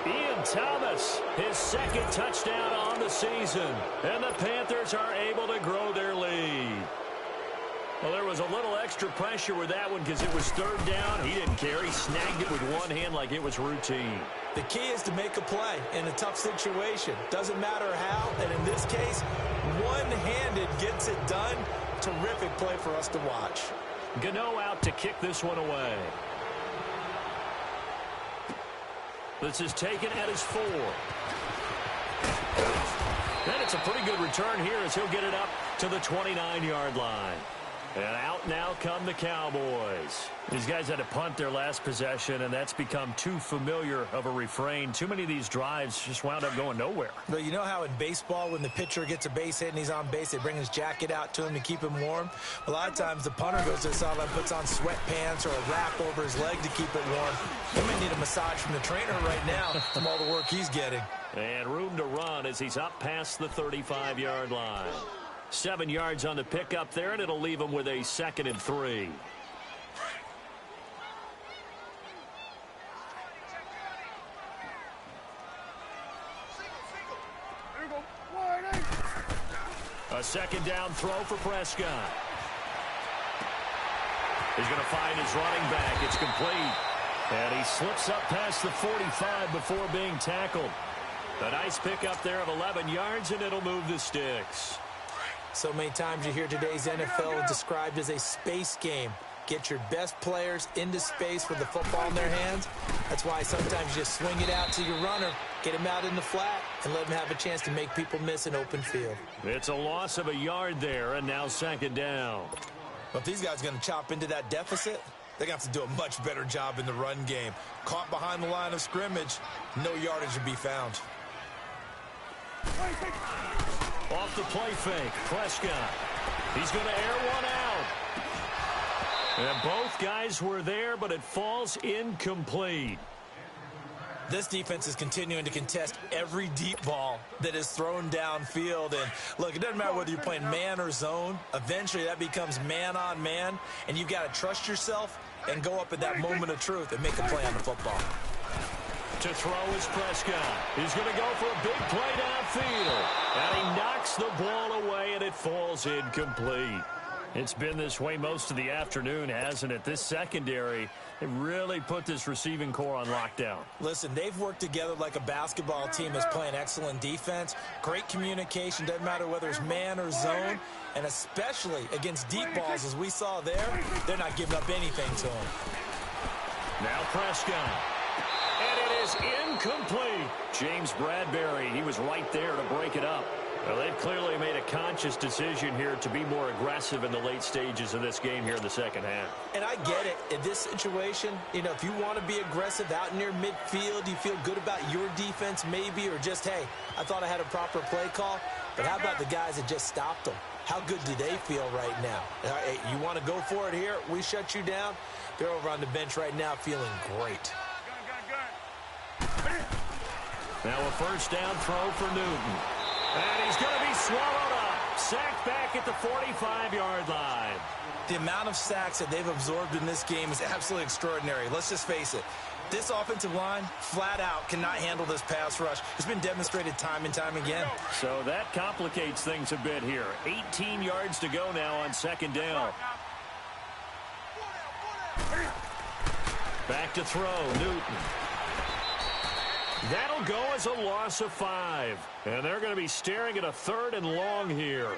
Ian Thomas, his second touchdown on the season. And the Panthers are able to grow their lead. Well, there was a little extra pressure with that one because it was third down. He didn't care. He snagged it with one hand like it was routine. The key is to make a play in a tough situation. Doesn't matter how, and in this case, one-handed gets it done. Terrific play for us to watch. Gano out to kick this one away. This is taken at his 4. And it's a pretty good return here as he'll get it up to the 29-yard line. And out now come the Cowboys. These guys had to punt their last possession, and that's become too familiar of a refrain. Too many of these drives just wound up going nowhere. But you know how in baseball, when the pitcher gets a base hit and he's on base, they bring his jacket out to him to keep him warm? A lot of times the punter goes to the sideline, puts on sweatpants or a wrap over his leg to keep it warm. He may need a massage from the trainer right now from all the work he's getting. And room to run as he's up past the 35-yard line. 7 yards on the pickup there, and it'll leave him with a 2nd and 3. A second down throw for Prescott. He's going to find his running back. It's complete. And he slips up past the 45 before being tackled. A nice pickup there of 11 yards, and it'll move the sticks. So many times you hear today's NFL described as a space game. Get your best players into space with the football in their hands. That's why sometimes you just swing it out to your runner, get him out in the flat, and let him have a chance to make people miss an open field. It's a loss of a yard there, and now second down. But if these guys are going to chop into that deficit, they're going to have to do a much better job in the run game. Caught behind the line of scrimmage, no yardage to be found. Off the play fake, Prescott. He's going to air one out. And both guys were there, but it falls incomplete. This defense is continuing to contest every deep ball that is thrown downfield. And, look, it doesn't matter whether you're playing man or zone. Eventually, that becomes man-on-man, and you've got to trust yourself and go up at that moment of truth and make a play on the football. To throw is Prescott. He's going to go for a big play downfield. And he knocks the ball away, and it falls incomplete. It's been this way most of the afternoon, hasn't it? This secondary, they really put this receiving core on lockdown. Listen, they've worked together like a basketball team that's playing excellent defense. Great communication, doesn't matter whether it's man or zone. And especially against deep balls, as we saw there, they're not giving up anything to them. Now Prescott. And it is incomplete. James Bradbury, he was right there to break it up. Well, they've clearly made a conscious decision here to be more aggressive in the late stages of this game here in the second half. And I get it. In this situation, you know, if you want to be aggressive out near midfield, you feel good about your defense maybe, or just, hey, I thought I had a proper play call. But how about the guys that just stopped them? How good do they feel right now? Hey, you want to go for it here? We shut you down. They're over on the bench right now feeling great. Now a first down throw for Newton. And he's going to be swallowed up. Sacked back at the 45-yard line. The amount of sacks that they've absorbed in this game is absolutely extraordinary. Let's just face it. This offensive line, flat out, cannot handle this pass rush. It's been demonstrated time and time again. So that complicates things a bit here. 18 yards to go now on second down. Back to throw, Newton. That'll go as a loss of 5. And they're going to be staring at a 3rd and long here.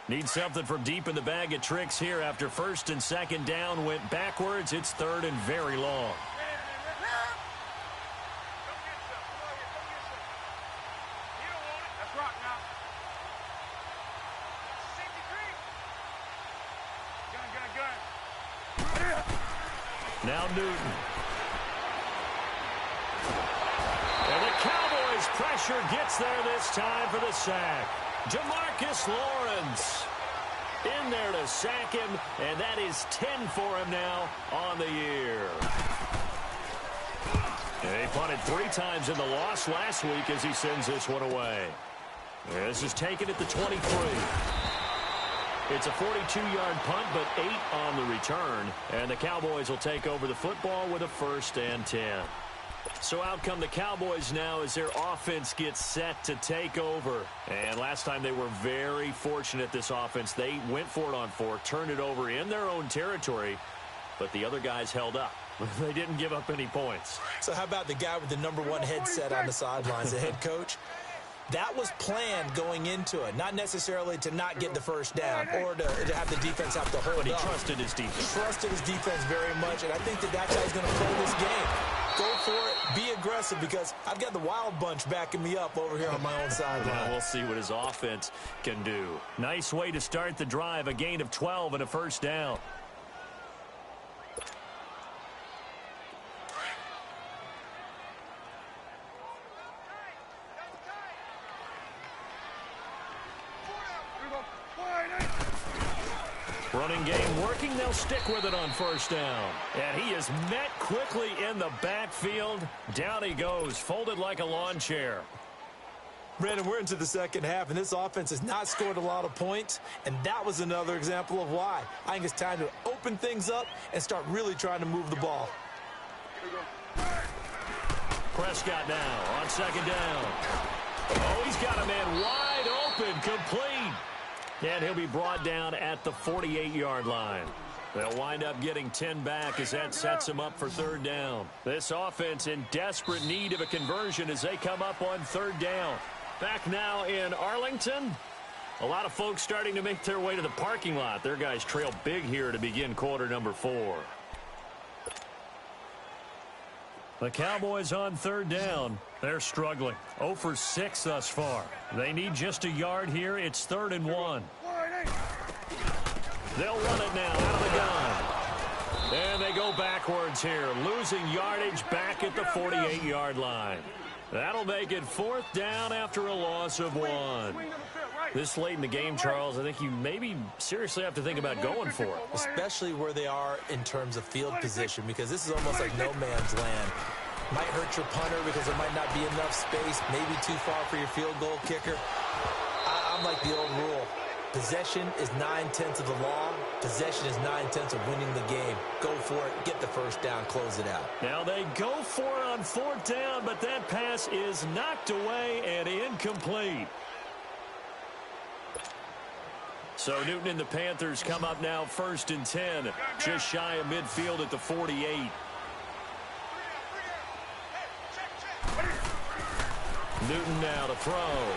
Need something from deep in the bag of tricks here after first and second down went backwards. It's 3rd and very long. Now Newton. And the Cowboys' pressure gets there this time for the sack. Demarcus Lawrence in there to sack him, and that is 10 for him now on the year. And he punted 3 times in the loss last week as he sends this one away. This is taken at the 23. It's a 42-yard punt, but 8 on the return. And the Cowboys will take over the football with a 1st and 10. So out come the Cowboys now as their offense gets set to take over. And last time they were very fortunate, this offense. They went for it on 4, turned it over in their own territory, but the other guys held up. They didn't give up any points. So how about the guy with the #1 headset on the sidelines, the head coach? That was planned going into it, not necessarily to not get the first down or to have the defense have to hold up. But he trusted his defense. Trusted his defense very much, and I think that that's how he's going to play this game. Go for it, be aggressive, because I've got the Wild Bunch backing me up over here on my own sideline. Now we'll see what his offense can do. Nice way to start the drive, a gain of 12 and a first down. Running game working. They'll stick with it on first down. And he is met quickly in the backfield. Down he goes, folded like a lawn chair. Brandon, we're into the second half, and this offense has not scored a lot of points, and that was another example of why. I think it's time to open things up and start really trying to move the ball. Prescott now on second down. Oh, he's got a man wide open, complete. And he'll be brought down at the 48-yard line. They'll wind up getting 10 back as that sets him up for third down. This offense in desperate need of a conversion as they come up on third down. Back now in Arlington. A lot of folks starting to make their way to the parking lot. Their guys trail big here to begin quarter number 4. The Cowboys on third down. They're struggling. 0 for 6 thus far. They need just a yard here. It's 3rd and 1. They'll run it now out of the gun. And they go backwards here, losing yardage back at the 48-yard line. That'll make it 4th down after a loss of 1. This late in the game, Charles, I think you maybe seriously have to think about going for it. Especially where they are in terms of field position, because this is almost like no man's land. Might hurt your punter because there might not be enough space, maybe too far for your field goal kicker. I'm like the old rule. Possession is 9/10 of the law. Possession is 9/10 of winning the game. Go for it, get the first down, close it out. Now they go for it on 4th down, but that pass is knocked away and incomplete. So Newton and the Panthers come up now 1st and 10, just shy of midfield at the 48. Newton now to throw.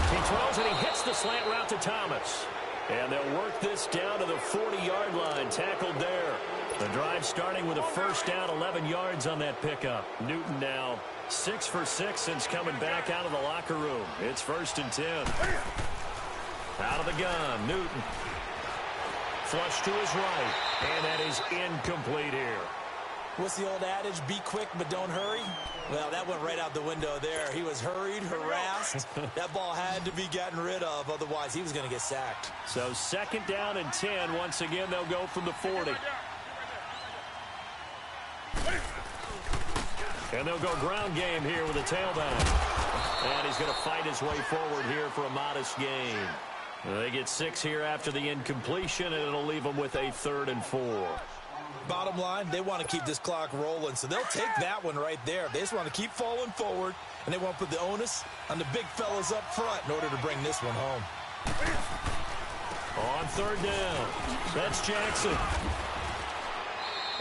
He throws and he hits the slant route to Thomas. And they'll work this down to the 40-yard line, tackled there. The drive starting with a first down, 11 yards on that pickup. Newton now 6 for 6 since coming back out of the locker room. It's 1st and 10. Out of the gun, Newton. Flush to his right, and that is incomplete here. What's the old adage? Be quick, but don't hurry? Well, that went right out the window there. He was hurried, harassed. That ball had to be gotten rid of, otherwise he was going to get sacked. So 2nd down and 10. Once again, they'll go from the 40. And they'll go ground game here with a tailback. And he's going to fight his way forward here for a modest gain. They get 6 here after the incompletion, and it'll leave them with a 3rd and 4. Bottom line, they want to keep this clock rolling, so they'll take that one right there. They just want to keep falling forward, and they want to put the onus on the big fellas up front in order to bring this one home. On 3rd down, that's Jackson.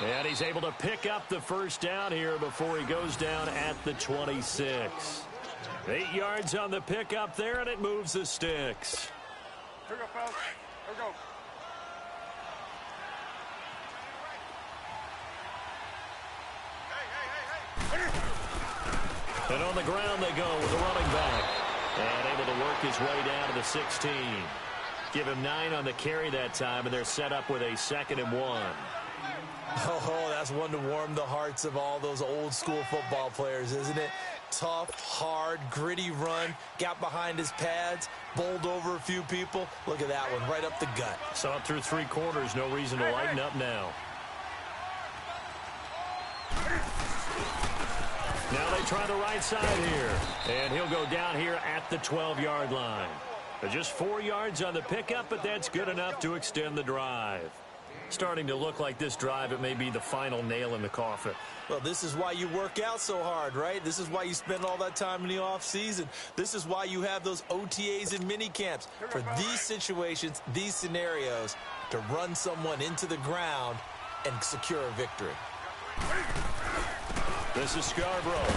And he's able to pick up the first down here before he goes down at the 26. 8 yards on the pickup there, and it moves the sticks. Here we go, fellas. Here we go. And on the ground they go with the running back. And able to work his way down to the 16. Give him 9 on the carry that time, and they're set up with a 2nd and 1. Oh, that's one to warm the hearts of all those old school football players, isn't it? Tough, hard, gritty run, got behind his pads, bowled over a few people. Look at that one, right up the gut. Saw it through 3 quarters, no reason to lighten up now. Now they try the right side here, and he'll go down here at the 12-yard line. Just 4 yards on the pickup, but that's good enough to extend the drive. Starting to look like this drive, it may be the final nail in the coffin. Well, this is why you work out so hard, right? This is why you spend all that time in the offseason. This is why you have those OTAs and mini camps. For these situations, these scenarios, to run someone into the ground and secure a victory. This is Scarborough.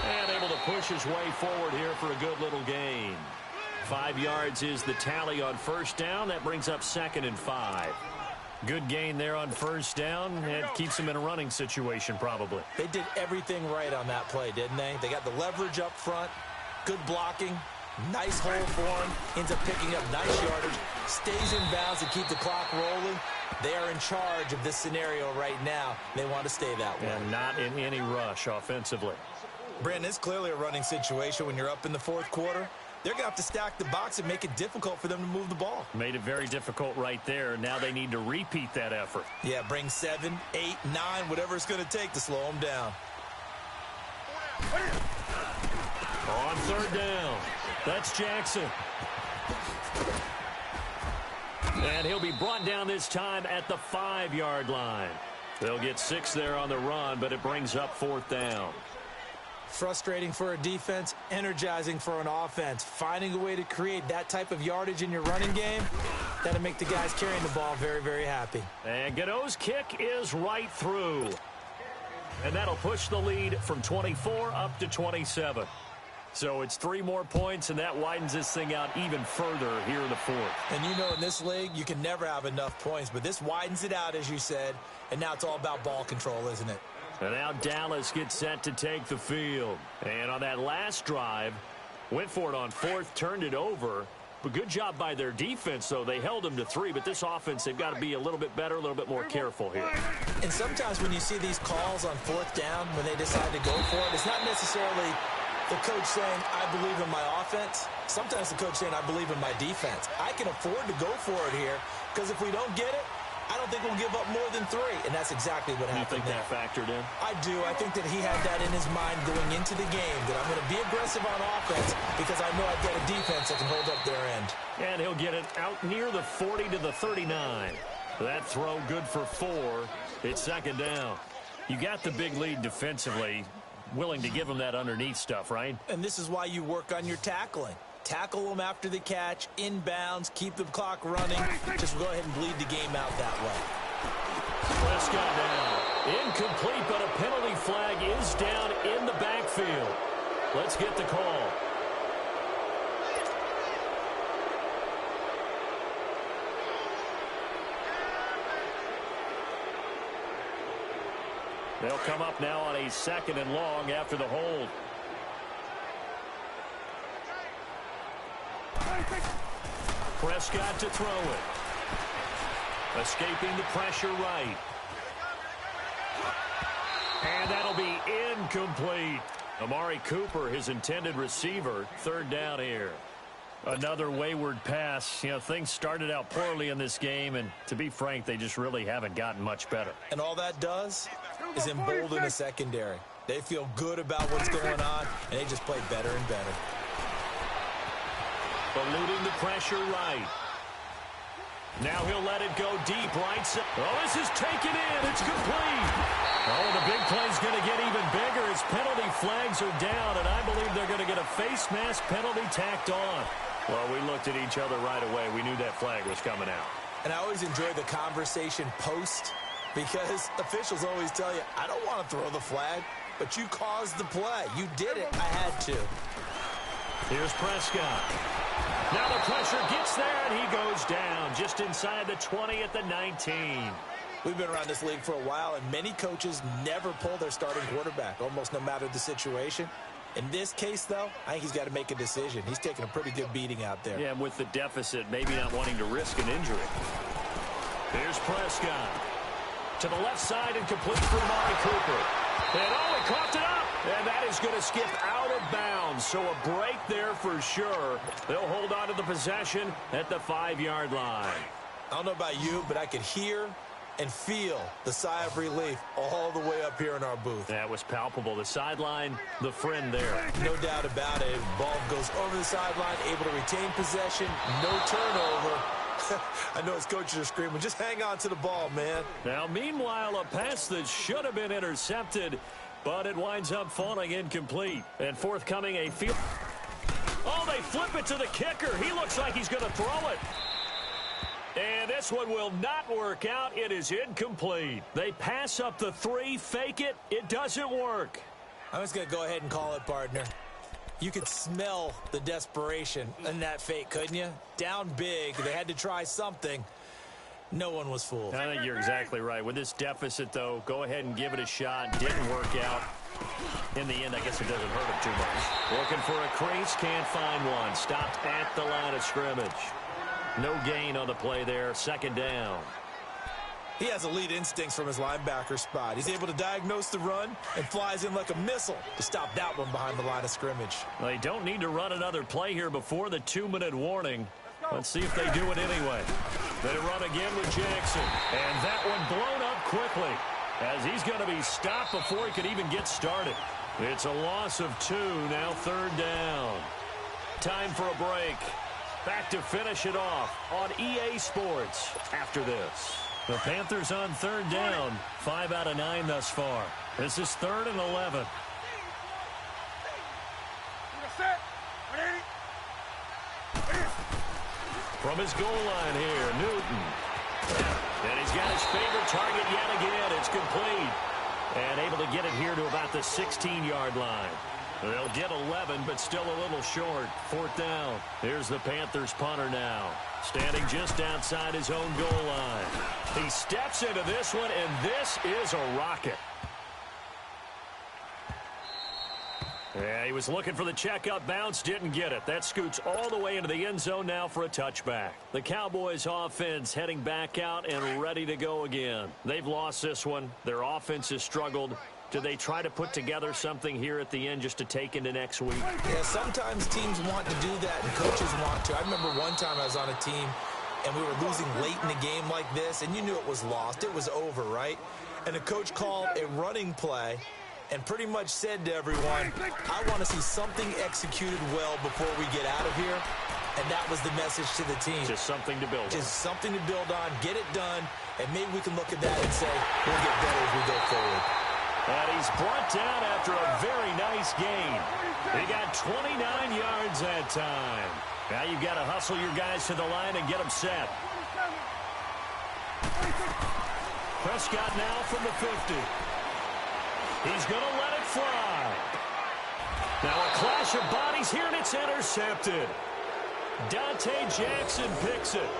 And able to push his way forward here for a good little gain. 5 yards is the tally on first down. That brings up 2nd and 5. Good gain there on first down. It keeps them in a running situation probably. They did everything right on that play, didn't they? They got the leverage up front, good blocking, nice hole for him, ends up picking up nice yardage, stays in bounds to keep the clock rolling. They are in charge of this scenario right now. They want to stay that way. And not in any rush offensively. Brandon, it's clearly a running situation when you're up in the 4th quarter. They're going to have to stack the box and make it difficult for them to move the ball. Made it very difficult right there. Now they need to repeat that effort. Yeah, bring 7, 8, 9, whatever it's going to take to slow them down. On 3rd down, that's Jackson. And he'll be brought down this time at the 5-yard line. They'll get 6 there on the run, but it brings up 4th down. Frustrating for a defense, energizing for an offense. Finding a way to create that type of yardage in your running game, that'll make the guys carrying the ball very, very happy. And Gano's kick is right through. And that'll push the lead from 24 up to 27. So it's 3 more points, and that widens this thing out even further here in the 4th. And you know in this league, you can never have enough points, but this widens it out, as you said, and now it's all about ball control, isn't it? And now Dallas gets set to take the field. And on that last drive, went for it on 4th, turned it over. But good job by their defense, though. They held them to 3, but this offense, they've got to be a little bit better, a little bit more careful here. And sometimes when you see these calls on 4th down, when they decide to go for it, it's not necessarily the coach saying, I believe in my offense. Sometimes the coach saying, I believe in my defense. I can afford to go for it here, because if we don't get it, I don't think we'll give up more than 3, and that's exactly what happened. You think that factored in? I do. I think that he had that in his mind going into the game, that I'm going to be aggressive on offense because I know I've got a defense that can hold up their end. And he'll get it out near the 40 to the 39. That throw good for 4. It's 2nd down. You got the big lead defensively, willing to give him that underneath stuff, right? And this is why you work on your tackling. Tackle them after the catch, inbounds, keep the clock running. Just go ahead and bleed the game out that way. Prescott down. Incomplete, but a penalty flag is down in the backfield. Let's get the call. They'll come up now on a 2nd and long after the hold. Prescott to throw it. Escaping the pressure right. And that'll be incomplete. Amari Cooper, his intended receiver, 3rd down here. Another wayward pass. You know, things started out poorly in this game, and to be frank, they just really haven't gotten much better. And all that does is embolden the secondary. They feel good about what's going on, and they just play better and better. Eluding the pressure right. Now he'll let it go deep right side. Oh, this is taken in. It's complete. Oh, the big play's going to get even bigger as penalty flags are down, and I believe they're going to get a face mask penalty tacked on. Well, we looked at each other right away. We knew that flag was coming out. And I always enjoy the conversation post because officials always tell you, I don't want to throw the flag, but you caused the play. You did it. I had to. Here's Prescott. Now the pressure gets there, and he goes down just inside the 20 at the 19. We've been around this league for a while, and many coaches never pull their starting quarterback, almost no matter the situation. In this case, though, I think he's got to make a decision. He's taking a pretty good beating out there. Yeah, and with the deficit, maybe not wanting to risk an injury. Here's Prescott. To the left side and complete for Amari Cooper. And he coughed it up. And that is going to skip out of bounds. So a break there for sure. They'll hold on to the possession at the 5-yard line. I don't know about you, but I could hear and feel the sigh of relief all the way up here in our booth. That was palpable. The sideline, the friend there. No doubt about it. Ball goes over the sideline, able to retain possession, no turnover. I know his coaches are screaming, just hang on to the ball, man. Now, meanwhile, a pass that should have been intercepted, but it winds up falling incomplete. And forthcoming a field. Oh, they flip it to the kicker. He looks like he's going to throw it. And this one will not work out. It is incomplete. They pass up the 3, fake it. It doesn't work. I'm just going to go ahead and call it, partner. You could smell the desperation in that fake, couldn't you? Down big. They had to try something. No one was fooled. I think you're exactly right. With this deficit, though, go ahead and give it a shot. Didn't work out. In the end, I guess it doesn't hurt him too much. Looking for a crease, can't find one. Stopped at the line of scrimmage. No gain on the play there. 2nd down. He has elite instincts from his linebacker spot. He's able to diagnose the run and flies in like a missile to stop that one behind the line of scrimmage. They don't need to run another play here before the 2-minute warning. Let's see if they do it anyway. They run again with Jackson. And that one blown up quickly as he's going to be stopped before he could even get started. It's a loss of 2, now 3rd down. Time for a break. Back to finish it off on EA Sports after this. The Panthers on 3rd down, 5 out of 9 thus far. This is 3rd and 11. From his goal line here, Newton. And he's got his favorite target yet again. It's complete. And able to get it here to about the 16-yard line. They'll get 11, but still a little short. 4th down. Here's the Panthers punter now. Standing just outside his own goal line. He steps into this one, and this is a rocket. Yeah, he was looking for the checkup bounce, didn't get it. That scoots all the way into the end zone now for a touchback. The Cowboys offense heading back out and ready to go again. They've lost this one. Their offense has struggled. Do they try to put together something here at the end just to take into next week? Yeah, sometimes teams want to do that and coaches want to. I remember one time I was on a team and we were losing late in a game like this, and you knew it was lost. It was over, right? And the coach called a running play and pretty much said to everyone, I want to see something executed well before we get out of here. And that was the message to the team. Just something to build on. Just something to build on, get it done, and maybe we can look at that and say, we'll get better as we go forward. And he's brought down after a very nice gain. He got 29 yards that time. Now you've got to hustle your guys to the line and get them set. Prescott now from the 50. He's going to let it fly. Now a clash of bodies here, and it's intercepted. Dante Jackson picks it.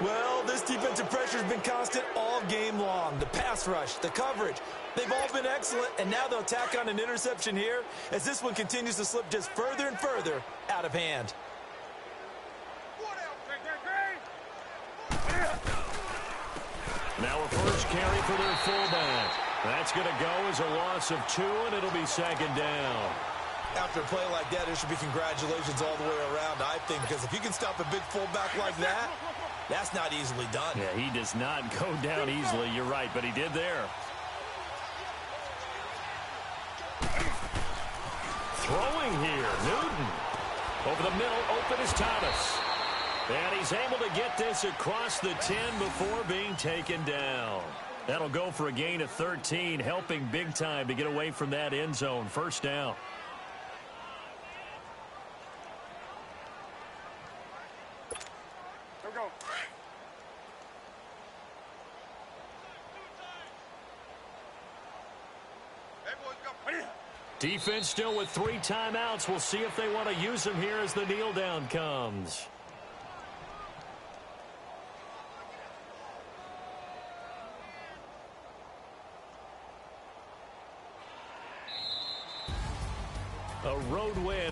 Well, this defensive pressure has been constant all game long. The pass rush, the coverage, they've all been excellent, and now they'll tack on an interception here as this one continues to slip just further and further out of hand. Now a first carry for their fullback. That's going to go as a loss of 2, and it'll be 2nd down. After a play like that, there should be congratulations all the way around, I think, because if you can stop a big fullback like that, that's not easily done. Yeah, he does not go down easily. You're right, but he did there. throwing here. Newton. Over the middle, open is Thomas. And he's able to get this across the 10 before being taken down. That'll go for a gain of 13, helping big time to get away from that end zone. First down. Here we go. Defense still with 3 timeouts. We'll see if they want to use them here as the kneel down comes. A road win.